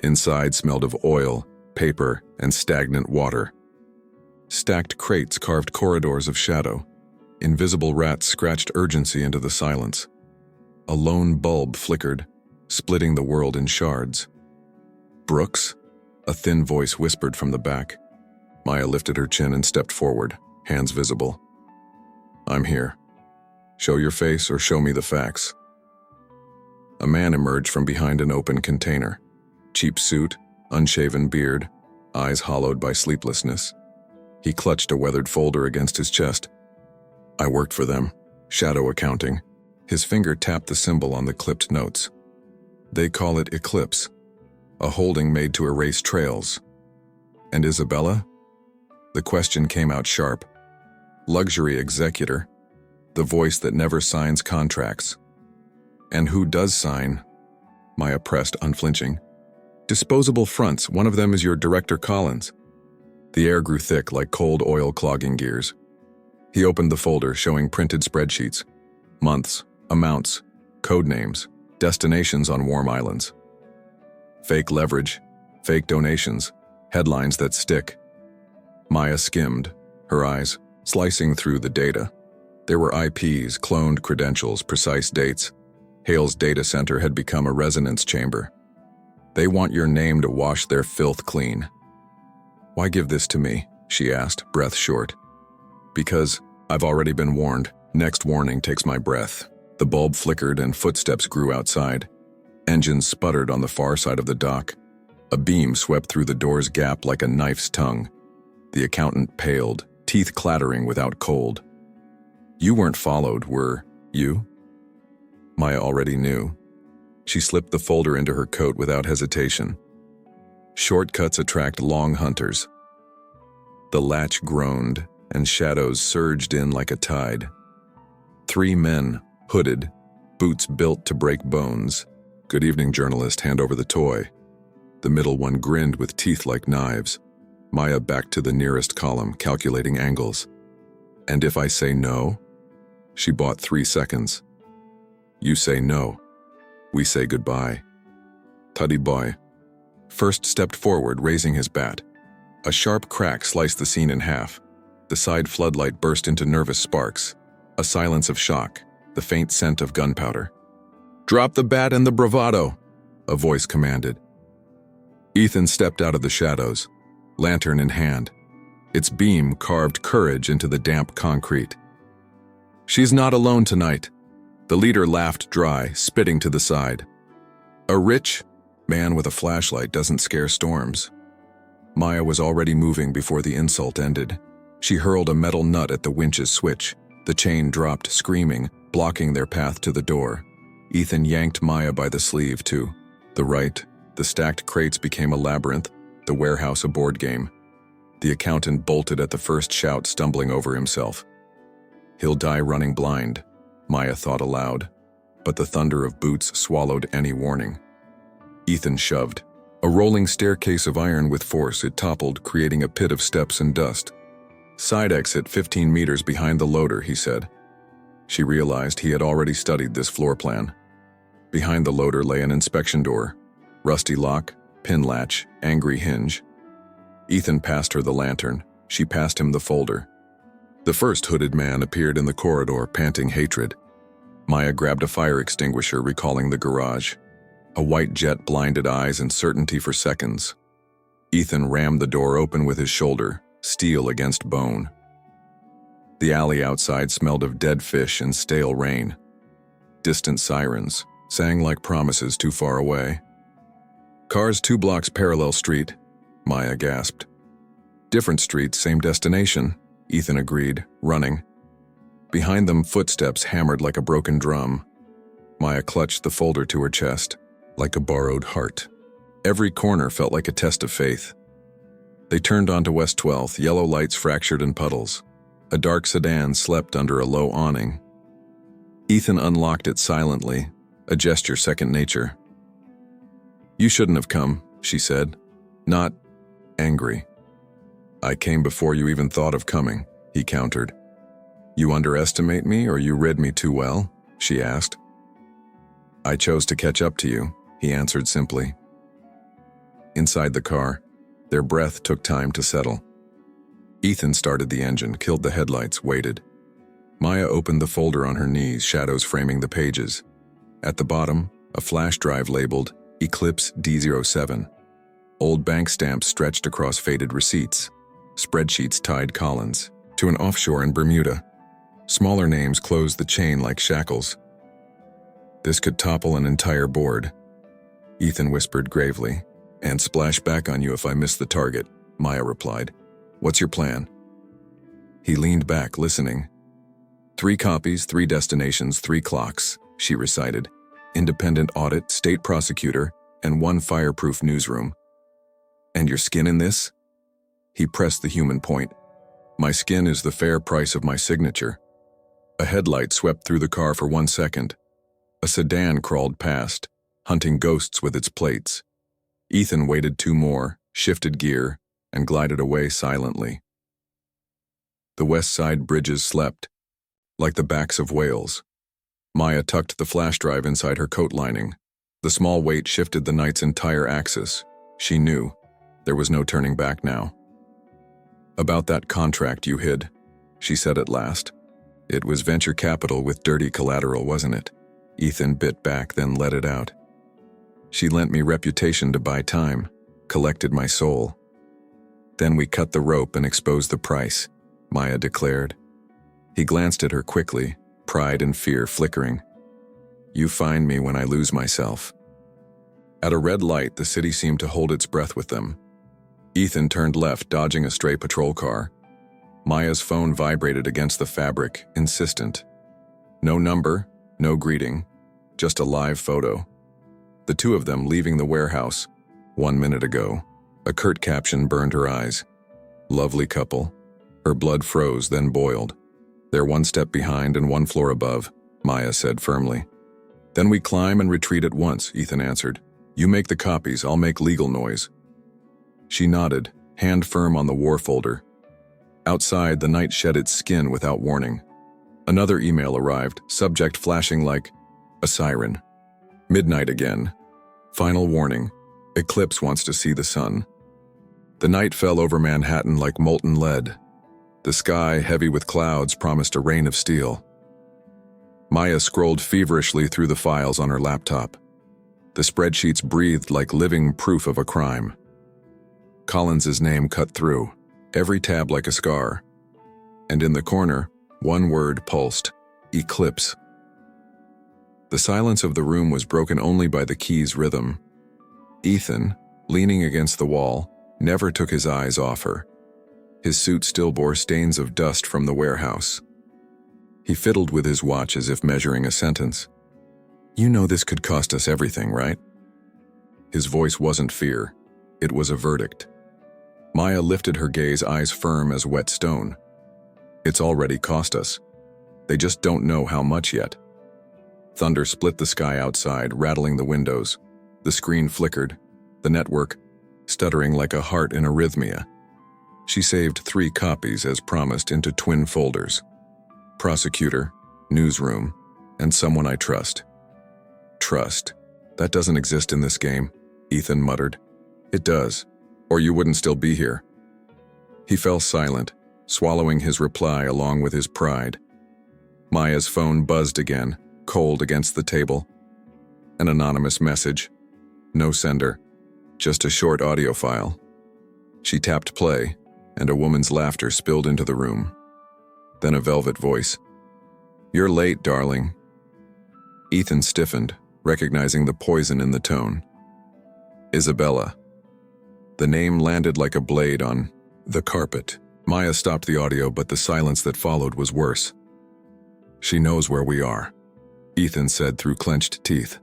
Inside smelled of oil, paper, and stagnant water. Stacked crates carved corridors of shadow. Invisible rats scratched urgency into the silence. A lone bulb flickered, splitting the world in shards. "Brooks?" a thin voice whispered from the back. Maya lifted her chin and stepped forward, hands visible. "I'm here. Show your face or show me the facts." A man emerged from behind an open container. Cheap suit, unshaven beard, eyes hollowed by sleeplessness. He clutched a weathered folder against his chest. "I worked for them. Shadow accounting." His finger tapped the symbol on the clipped notes. "They call it Eclipse, a holding made to erase trails." "And Isabella?" The question came out sharp. "Luxury executor, the voice that never signs contracts." "And who does sign?" Maya pressed, unflinching. "Disposable fronts, one of them is your director Collins." The air grew thick like cold oil clogging gears. He opened the folder, showing printed spreadsheets. Months, amounts, code names, destinations on warm islands. Fake leverage, fake donations, headlines that stick. Maya skimmed, her eyes slicing through the data. There were IPs, cloned credentials, precise dates. Hale's data center had become a resonance chamber. "They want your name to wash their filth clean." "Why give this to me?" she asked, breath short. "Because I've already been warned. Next warning takes my breath." The bulb flickered and footsteps grew outside. Engines sputtered on the far side of the dock. A beam swept through the door's gap like a knife's tongue. The accountant paled, teeth clattering without cold. You weren't followed, were you? Maya already knew. She slipped the folder into her coat without hesitation. Shortcuts attract long hunters. The latch groaned, and shadows surged in like a tide. 3 men, hooded, boots built to break bones. Good evening, journalist, hand over the toy. The middle one grinned with teeth like knives. Maya backed to the nearest column, calculating angles. And if I say no? She bought 3 seconds. You say no. We say goodbye. Tuddy boy. First stepped forward, raising his bat. A sharp crack sliced the scene in half. The side floodlight burst into nervous sparks. A silence of shock, the faint scent of gunpowder. Drop the bat and the bravado, a voice commanded. Ethan stepped out of the shadows, lantern in hand. Its beam carved courage into the damp concrete. She's not alone tonight. The leader laughed dry, spitting to the side. A rich man with a flashlight doesn't scare storms. Maya was already moving before the insult ended. She hurled a metal nut at the winch's switch. The chain dropped, screaming, blocking their path to the door. Ethan yanked Maya by the sleeve to the right. The stacked crates became a labyrinth, the warehouse a board game. The accountant bolted at the first shout, stumbling over himself. He'll die running blind, Maya thought aloud, but the thunder of boots swallowed any warning. Ethan shoved. A rolling staircase of iron with force, it toppled, creating a pit of steps and dust. Side exit 15 meters behind the loader, he said. She realized he had already studied this floor plan. Behind the loader lay an inspection door. Rusty lock, pin latch, angry hinge. Ethan passed her the lantern. She passed him the folder. The first hooded man appeared in the corridor, panting hatred. Maya grabbed a fire extinguisher, recalling the garage. A white jet blinded eyes and certainty for seconds. Ethan rammed the door open with his shoulder, steel against bone. The alley outside smelled of dead fish and stale rain. Distant sirens sang like promises too far away. Cars 2 blocks parallel street, Maya gasped. Different street, same destination, Ethan agreed, running. Behind them, footsteps hammered like a broken drum. Maya clutched the folder to her chest, like a borrowed heart. Every corner felt like a test of faith. They turned onto West 12th, yellow lights fractured in puddles. A dark sedan slept under a low awning. Ethan unlocked it silently, a gesture second nature. You shouldn't have come, she said, not angry. I came before you even thought of coming, he countered. You underestimate me or you read me too well? She asked. I chose to catch up to you, he answered simply. Inside the car, their breath took time to settle. Ethan started the engine, killed the headlights, waited. Maya opened the folder on her knees, shadows framing the pages. At the bottom, a flash drive labeled Eclipse D07. Old bank stamps stretched across faded receipts. Spreadsheets tied Collins to an offshore in Bermuda. Smaller names closed the chain like shackles. This could topple an entire board. Ethan whispered gravely. And splash back on you if I miss the target, Maya replied. What's your plan? He leaned back, listening. 3 copies, 3 destinations, 3 clocks, she recited. Independent audit, state prosecutor, and 1 fireproof newsroom. And your skin in this? He pressed the human point. My skin is the fair price of my signature. A headlight swept through the car for 1 second. A sedan crawled past, hunting ghosts with its plates. Ethan waited 2 more, shifted gear, and glided away silently. The west side bridges slept, like the backs of whales. Maya tucked the flash drive inside her coat lining. The small weight shifted the night's entire axis. She knew. There was no turning back now. About that contract you hid, she said at last. It was venture capital with dirty collateral, wasn't it? Ethan bit back, then let it out. She lent me reputation to buy time, collected my soul. Then we cut the rope and exposed the price, Maya declared. He glanced at her quickly, pride and fear flickering. You find me when I lose myself. At a red light, the city seemed to hold its breath with them. Ethan turned left, dodging a stray patrol car. Maya's phone vibrated against the fabric, insistent. No number, no greeting, just a live photo. The two of them leaving the warehouse, 1 minute ago. A curt caption burned her eyes. Lovely couple. Her blood froze, then boiled. They're one step behind and one floor above, Maya said firmly. Then we climb and retreat at once, Ethan answered. You make the copies, I'll make legal noise. She nodded, hand firm on the war folder. Outside, the night shed its skin without warning. Another email arrived, subject flashing like a siren. Midnight again. Final warning. Eclipse wants to see the sun. The night fell over Manhattan like molten lead. The sky, heavy with clouds, promised a rain of steel. Maya scrolled feverishly through the files on her laptop. The spreadsheets breathed like living proof of a crime. Collins's name cut through, every tab like a scar. And in the corner, one word pulsed: eclipse. The silence of the room was broken only by the key's rhythm. Ethan, leaning against the wall, never took his eyes off her. His suit still bore stains of dust from the warehouse. He fiddled with his watch as if measuring a sentence. You know this could cost us everything, right? His voice wasn't fear. It was a verdict. Maya lifted her gaze, eyes firm as wet stone. It's already cost us. They just don't know how much yet. Thunder split the sky outside, rattling the windows. The screen flickered, the network stuttering like a heart in arrhythmia. She saved 3 copies as promised into twin folders. Prosecutor, newsroom, and someone I trust. Trust. That doesn't exist in this game, Ethan muttered. It does, or you wouldn't still be here. He fell silent, swallowing his reply along with his pride. Maya's phone buzzed again, cold against the table. An anonymous message. No sender, just a short audio file. She tapped play, and a woman's laughter spilled into the room. Then a velvet voice. You're late, darling. Ethan stiffened, recognizing the poison in the tone. Isabella. The name landed like a blade on the carpet. Maya stopped the audio, but the silence that followed was worse. She knows where we are, Ethan said through clenched teeth.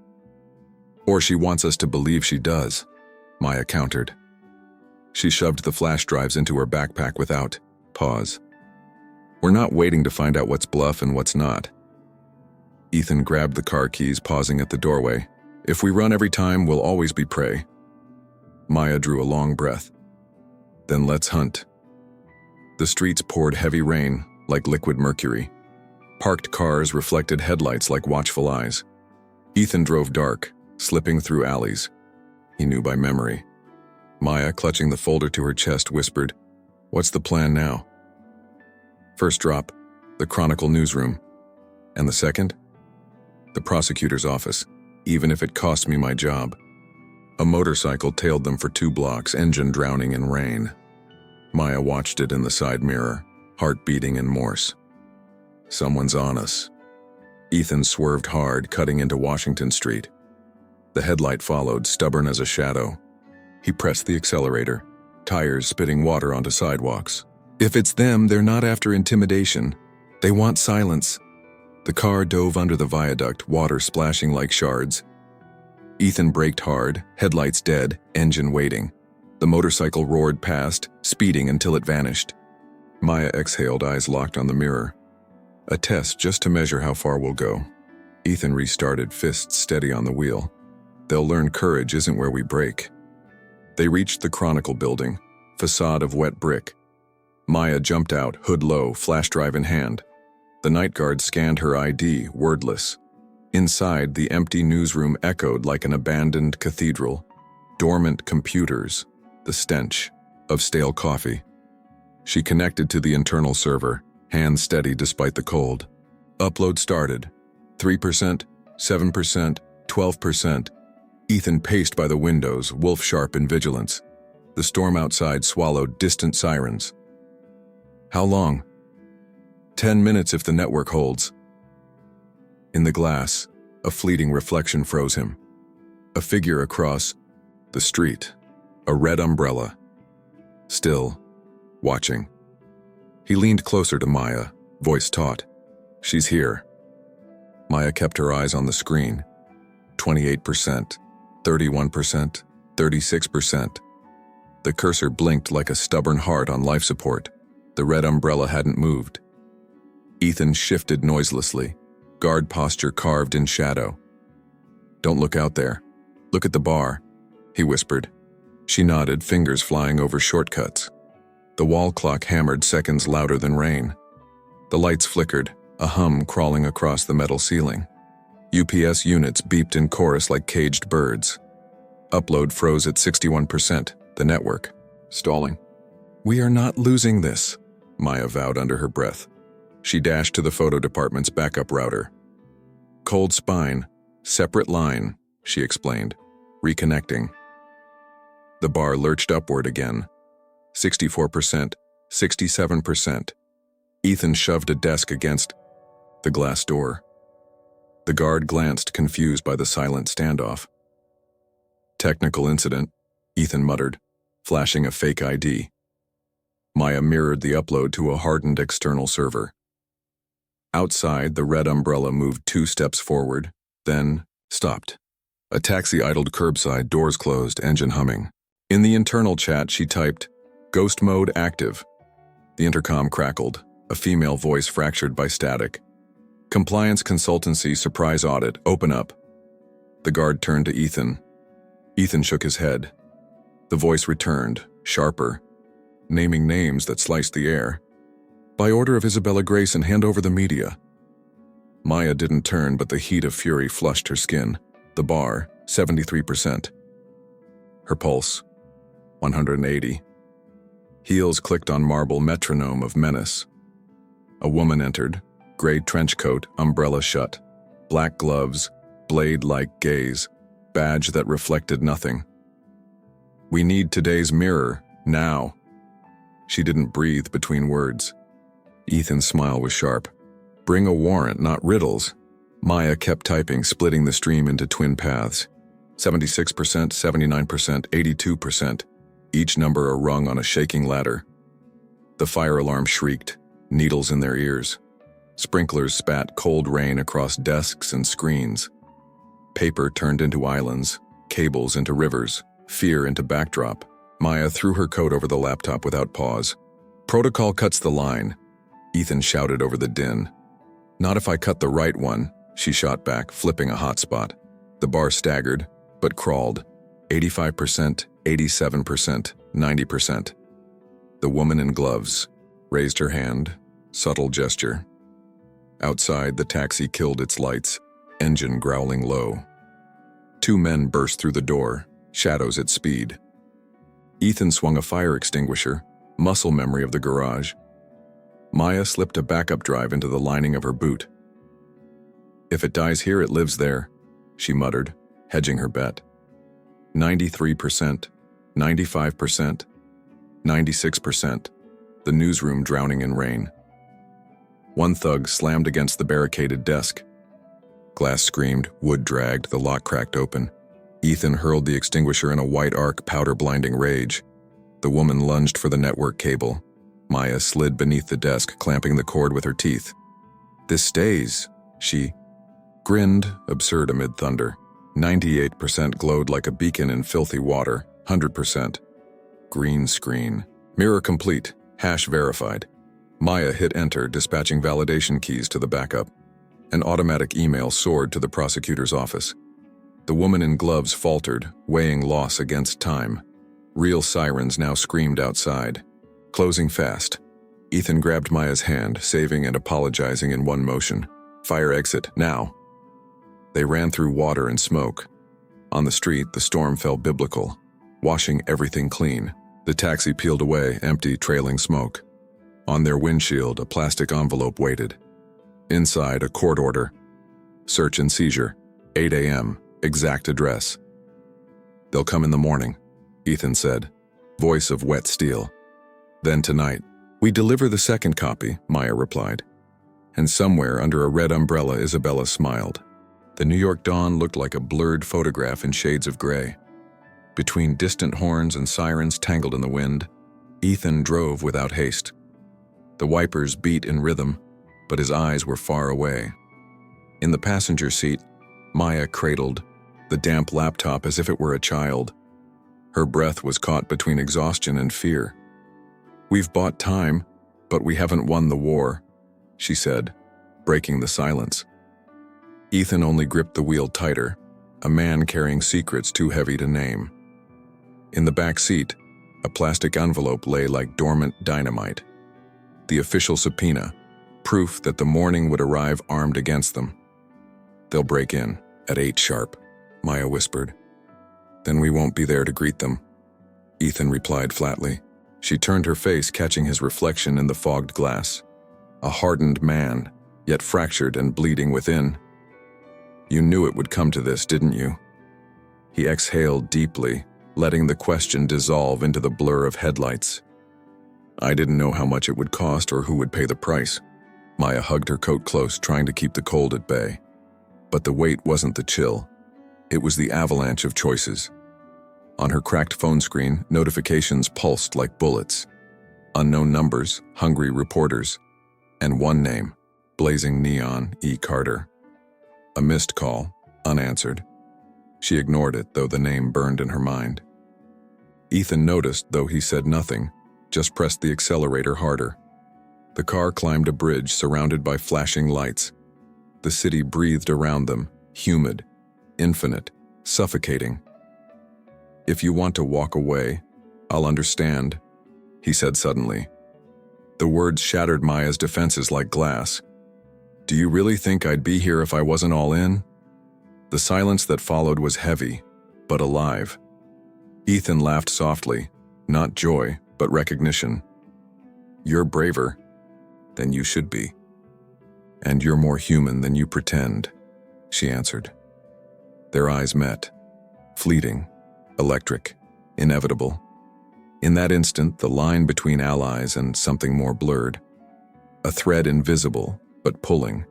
Or she wants us to believe she does, Maya countered. She shoved the flash drives into her backpack without pause. We're not waiting to find out what's bluff and what's not. Ethan grabbed the car keys, pausing at the doorway. If we run every time, we'll always be prey. Maya drew a long breath. Then let's hunt. The streets poured heavy rain, like liquid mercury. Parked cars reflected headlights like watchful eyes. Ethan drove dark, slipping through alleys. He knew by memory. Maya, clutching the folder to her chest, whispered, What's the plan now? First drop, the Chronicle newsroom. And the second? The prosecutor's office, even if it cost me my job. A motorcycle tailed them for 2 blocks, engine drowning in rain. Maya watched it in the side mirror, heart beating in Morse. Someone's on us. Ethan swerved hard, cutting into Washington Street. The headlight followed, stubborn as a shadow. He pressed the accelerator, tires spitting water onto sidewalks. If it's them, they're not after intimidation. They want silence. The car dove under the viaduct, water splashing like shards. Ethan braked hard, headlights dead, engine waiting. The motorcycle roared past, speeding until it vanished. Maya exhaled, eyes locked on the mirror. A test just to measure how far we'll go. Ethan restarted, fists steady on the wheel. They'll learn courage isn't where we break. They reached the Chronicle building, facade of wet brick. Maya jumped out, hood low, flash drive in hand. The night guard scanned her ID, wordless. Inside, the empty newsroom echoed like an abandoned cathedral. Dormant computers, the stench of stale coffee. She connected to the internal server, hands steady despite the cold. Upload started. 3%, 7%, 12%. Ethan paced by the windows, wolf-sharp in vigilance. The storm outside swallowed distant sirens. How long? 10 minutes if the network holds. In the glass, a fleeting reflection froze him. A figure across the street. A red umbrella. Still, watching. He leaned closer to Maya, voice taut. "She's here." Maya kept her eyes on the screen. 28%, 31%, 36%. The cursor blinked like a stubborn heart on life support. The red umbrella hadn't moved. Ethan shifted noiselessly, guard posture carved in shadow. "Don't look out there. Look at the bar," he whispered. She nodded, fingers flying over shortcuts. The wall clock hammered seconds louder than rain. The lights flickered, a hum crawling across the metal ceiling. UPS units beeped in chorus like caged birds. Upload froze at 61%, the network, stalling. "We are not losing this," Maya vowed under her breath. She dashed to the photo department's backup router. "Cold spine, separate line," she explained, reconnecting. The bar lurched upward again. 64%, 67%. Ethan shoved a desk against the glass door. The guard glanced, confused by the silent standoff. "Technical incident," Ethan muttered, flashing a fake ID. Maya mirrored the upload to a hardened external server. Outside, the red umbrella moved 2 steps forward, then stopped. A taxi idled curbside, doors closed, engine humming. In the internal chat, she typed, "Ghost mode active." The intercom crackled, a female voice fractured by static. "Compliance consultancy surprise audit, open up." The guard turned to Ethan. Ethan shook his head. The voice returned, sharper, naming names that sliced the air. "By order of Isabella Grayson, hand over the media." Maya didn't turn, but the heat of fury flushed her skin. The bar, 73%. Her pulse, 180. Heels clicked on marble metronome of menace. A woman entered, gray trench coat, umbrella shut, black gloves, blade-like gaze, badge that reflected nothing. "We need today's mirror, now." She didn't breathe between words. Ethan's smile was sharp. "Bring a warrant, not riddles." Maya kept typing, splitting the stream into twin paths. 76%, 79%, 82%. Each number a rung on a shaking ladder. The fire alarm shrieked, needles in their ears. Sprinklers spat cold rain across desks and screens. Paper turned into islands, cables into rivers, fear into backdrop. Maya threw her coat over the laptop without pause. "Protocol cuts the line," Ethan shouted over the din. "Not if I cut the right one," she shot back, flipping a hotspot. The bar staggered, but crawled. 85%, 87%, 90%. The woman in gloves raised her hand, subtle gesture. Outside, the taxi killed its lights, engine growling low. 2 men burst through the door, shadows at speed. Ethan swung a fire extinguisher, muscle memory of the garage. Maya slipped a backup drive into the lining of her boot. "If it dies here, it lives there," she muttered, hedging her bet. 93%, 95%, 96%. The newsroom drowning in rain. One thug slammed against the barricaded desk. Glass screamed, wood dragged, the lock cracked open. Ethan hurled the extinguisher in a white arc, powder-blinding rage. The woman lunged for the network cable. Maya slid beneath the desk, clamping the cord with her teeth. "This stays," she grinned, absurd amid thunder. 98% glowed like a beacon in filthy water, 100%. Green screen. Mirror complete, hash verified. Maya hit enter, dispatching validation keys to the backup. An automatic email soared to the prosecutor's office. The woman in gloves faltered, weighing loss against time. Real sirens now screamed outside. Closing fast. Ethan grabbed Maya's hand, saving and apologizing in one motion. "Fire exit, now." They ran through water and smoke. On the street, the storm fell biblical, washing everything clean. The taxi peeled away, empty, trailing smoke. On their windshield, a plastic envelope waited. Inside, a court order. Search and seizure. 8 a.m. Exact address. "They'll come in the morning," Ethan said, voice of wet steel. "Then tonight." "We deliver the second copy," Maya replied. And somewhere under a red umbrella, Isabella smiled. The New York dawn looked like a blurred photograph in shades of gray. Between distant horns and sirens tangled in the wind, Ethan drove without haste. The wipers beat in rhythm, but his eyes were far away. In the passenger seat, Maya cradled the damp laptop as if it were a child. Her breath was caught between exhaustion and fear. "We've bought time, but we haven't won the war," she said, breaking the silence. Ethan only gripped the wheel tighter, a man carrying secrets too heavy to name. In the back seat, a plastic envelope lay like dormant dynamite. The official subpoena, proof that the morning would arrive armed against them. "They'll break in at 8 sharp," Maya whispered. "Then we won't be there to greet them," Ethan replied flatly. She turned her face, catching his reflection in the fogged glass. A hardened man, yet fractured and bleeding within. "You knew it would come to this, didn't you?" He exhaled deeply, letting the question dissolve into the blur of headlights. "I didn't know how much it would cost or who would pay the price." Maya hugged her coat close, trying to keep the cold at bay. But the weight wasn't the chill. It was the avalanche of choices. On her cracked phone screen, notifications pulsed like bullets. Unknown numbers, hungry reporters, and one name, blazing neon, E. Carter. A missed call, unanswered. She ignored it, though the name burned in her mind. Ethan noticed, though he said nothing, just pressed the accelerator harder. The car climbed a bridge surrounded by flashing lights. The city breathed around them, humid, infinite, suffocating. "If you want to walk away, I'll understand," he said suddenly. The words shattered Maya's defenses like glass. "Do you really think I'd be here if I wasn't all in?" The silence that followed was heavy, but alive. Ethan laughed softly, not joy, but recognition. "You're braver than you should be. And you're more human than you pretend," she answered. Their eyes met, fleeting, electric, inevitable. In that instant, the line between allies and something more blurred. A thread invisible, but pulling,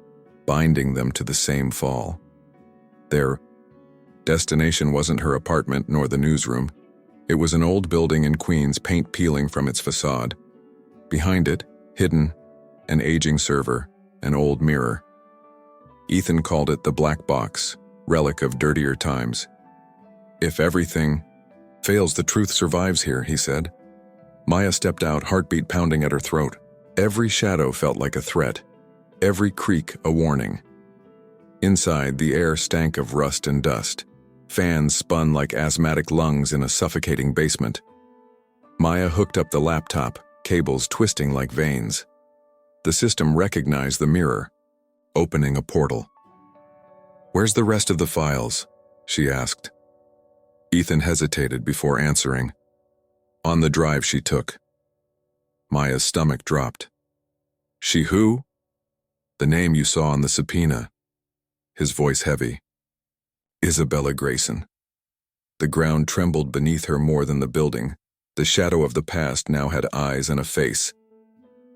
binding them to the same fall. Their destination wasn't her apartment nor the newsroom. It was an old building in Queens, paint peeling from its facade. Behind it, hidden, an aging server, an old mirror. Ethan called it the black box, relic of dirtier times. "If everything fails, the truth survives here," he said. Maya stepped out, heartbeat pounding at her throat. Every shadow felt like a threat, every creak a warning. Inside, the air stank of rust and dust. Fans spun like asthmatic lungs in a suffocating basement. Maya hooked up the laptop, cables twisting like veins. The system recognized the mirror, opening a portal. "Where's the rest of the files?" she asked. Ethan hesitated before answering. "On the drive she took." Maya's stomach dropped. "She who?" "The name you saw on the subpoena." His voice heavy. "Isabella Grayson." The ground trembled beneath her more than the building. The shadow of the past now had eyes and a face.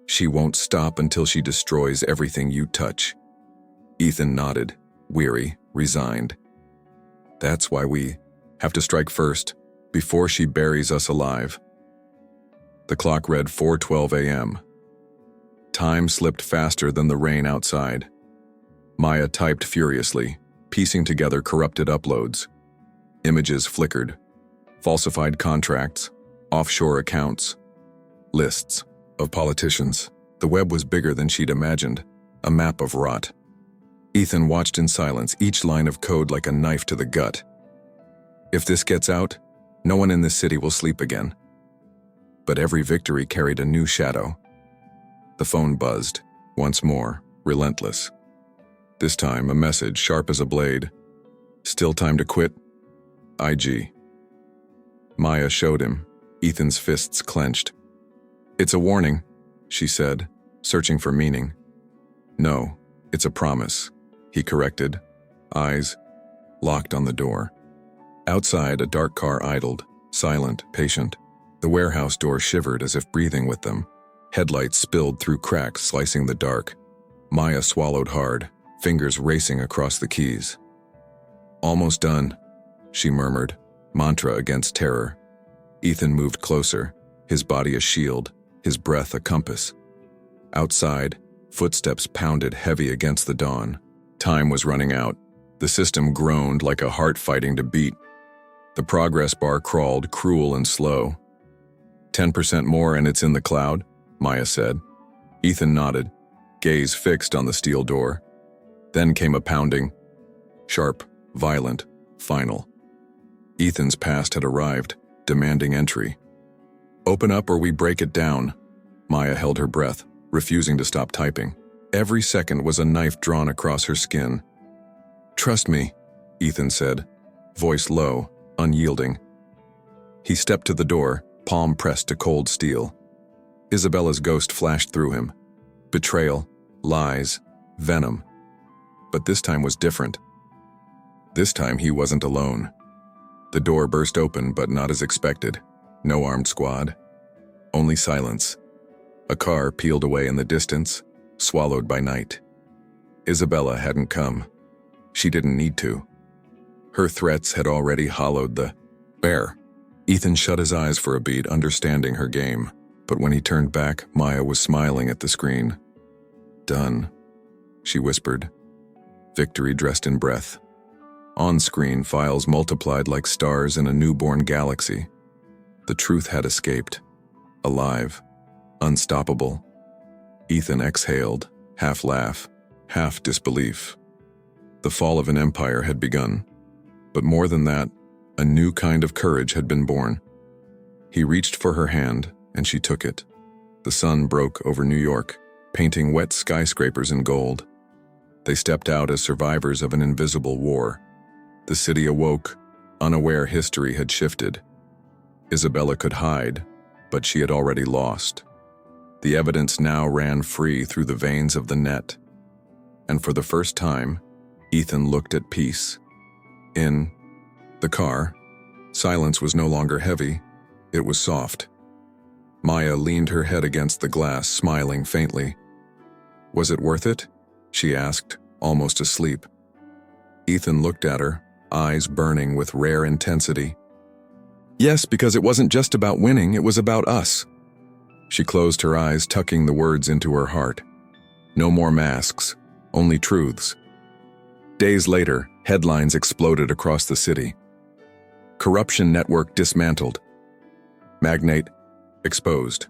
"She won't stop until she destroys everything you touch." Ethan nodded, weary, resigned. "That's why we have to strike first, before she buries us alive." The clock read 4:12 a.m. Time slipped faster than the rain outside. Maya typed furiously, piecing together corrupted uploads. Images flickered. Falsified contracts, offshore accounts, lists of politicians. The web was bigger than she'd imagined, a map of rot. Ethan watched in silence, each line of code like a knife to the gut. If this gets out, no one in this city will sleep again. But every victory carried a new shadow. The phone buzzed, once more, relentless. This time, a message sharp as a blade. "Still time to quit? IG." Maya showed him, Ethan's fists clenched. "It's a warning," she said, searching for meaning. "No, it's a promise," he corrected, eyes locked on the door. Outside, a dark car idled, silent, patient. The warehouse door shivered as if breathing with them. Headlights spilled through cracks, slicing the dark. Maya swallowed hard, fingers racing across the keys. Almost done, she murmured, mantra against terror. Ethan moved closer, his body a shield, his breath a compass. Outside, footsteps pounded heavy against the dawn. Time was running out. The system groaned like a heart fighting to beat. The progress bar crawled, cruel and slow. 10% more and it's in the cloud, Maya said. Ethan nodded, gaze fixed on the steel door. Then came a pounding. Sharp, violent, final. Ethan's past had arrived, demanding entry. Open up or we break it down. Maya held her breath, refusing to stop typing. Every second was a knife drawn across her skin. Trust me, Ethan said, voice low, unyielding. He stepped to the door, palm pressed to cold steel. Isabella's ghost flashed through him. Betrayal, lies, venom. But this time was different. This time he wasn't alone. The door burst open, but not as expected. No armed squad. Only silence. A car peeled away in the distance, swallowed by night. Isabella hadn't come. She didn't need to. Her threats had already hollowed the bear. Ethan shut his eyes for a beat, understanding her game. But when he turned back, Maya was smiling at the screen. Done, she whispered. Victory dressed in breath. On screen, files multiplied like stars in a newborn galaxy. The truth had escaped. Alive. Unstoppable. Ethan exhaled, half laugh, half disbelief. The fall of an empire had begun. But more than that, a new kind of courage had been born. He reached for her hand, and she took it. The sun broke over New York, painting wet skyscrapers in gold. They stepped out as survivors of an invisible war. The city awoke, unaware history had shifted. Isabella could hide, but she had already lost. The evidence now ran free through the veins of the net. And for the first time, Ethan looked at peace. In the car, silence was no longer heavy, it was soft. Maya leaned her head against the glass, smiling faintly. Was it worth it? She asked, almost asleep. Ethan looked at her, eyes burning with rare intensity. Yes, because it wasn't just about winning, it was about us. She closed her eyes, tucking the words into her heart. No more masks, only truths. Days later, headlines exploded across the city. Corruption network dismantled. Magnate exposed.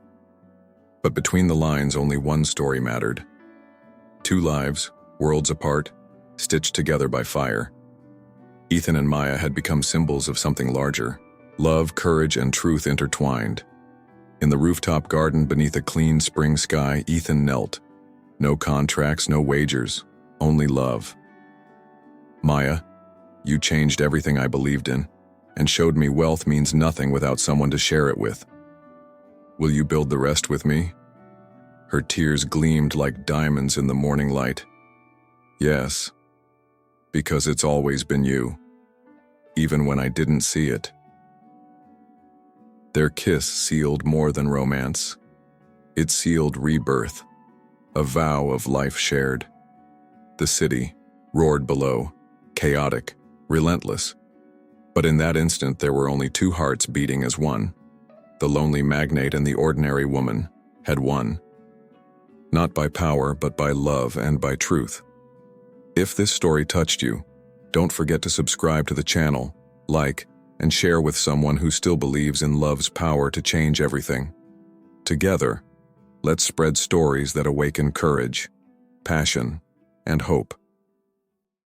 But between the lines, only one story mattered. 2 lives, worlds apart, stitched together by fire. Ethan and Maya had become symbols of something larger. Love, courage, and truth intertwined. In the rooftop garden beneath a clean spring sky, Ethan knelt. No contracts, no wagers, only love. Maya, you changed everything I believed in, and showed me wealth means nothing without someone to share it with. Will you build the rest with me? Her tears gleamed like diamonds in the morning light. Yes, because it's always been you, even when I didn't see it. Their kiss sealed more than romance. It sealed rebirth, a vow of life shared. The city roared below, chaotic, relentless. But in that instant there were only 2 hearts beating as one. The lonely magnate and the ordinary woman had won. Not by power, but by love and by truth. If this story touched you, don't forget to subscribe to the channel, like, and share with someone who still believes in love's power to change everything. Together, let's spread stories that awaken courage, passion, and hope.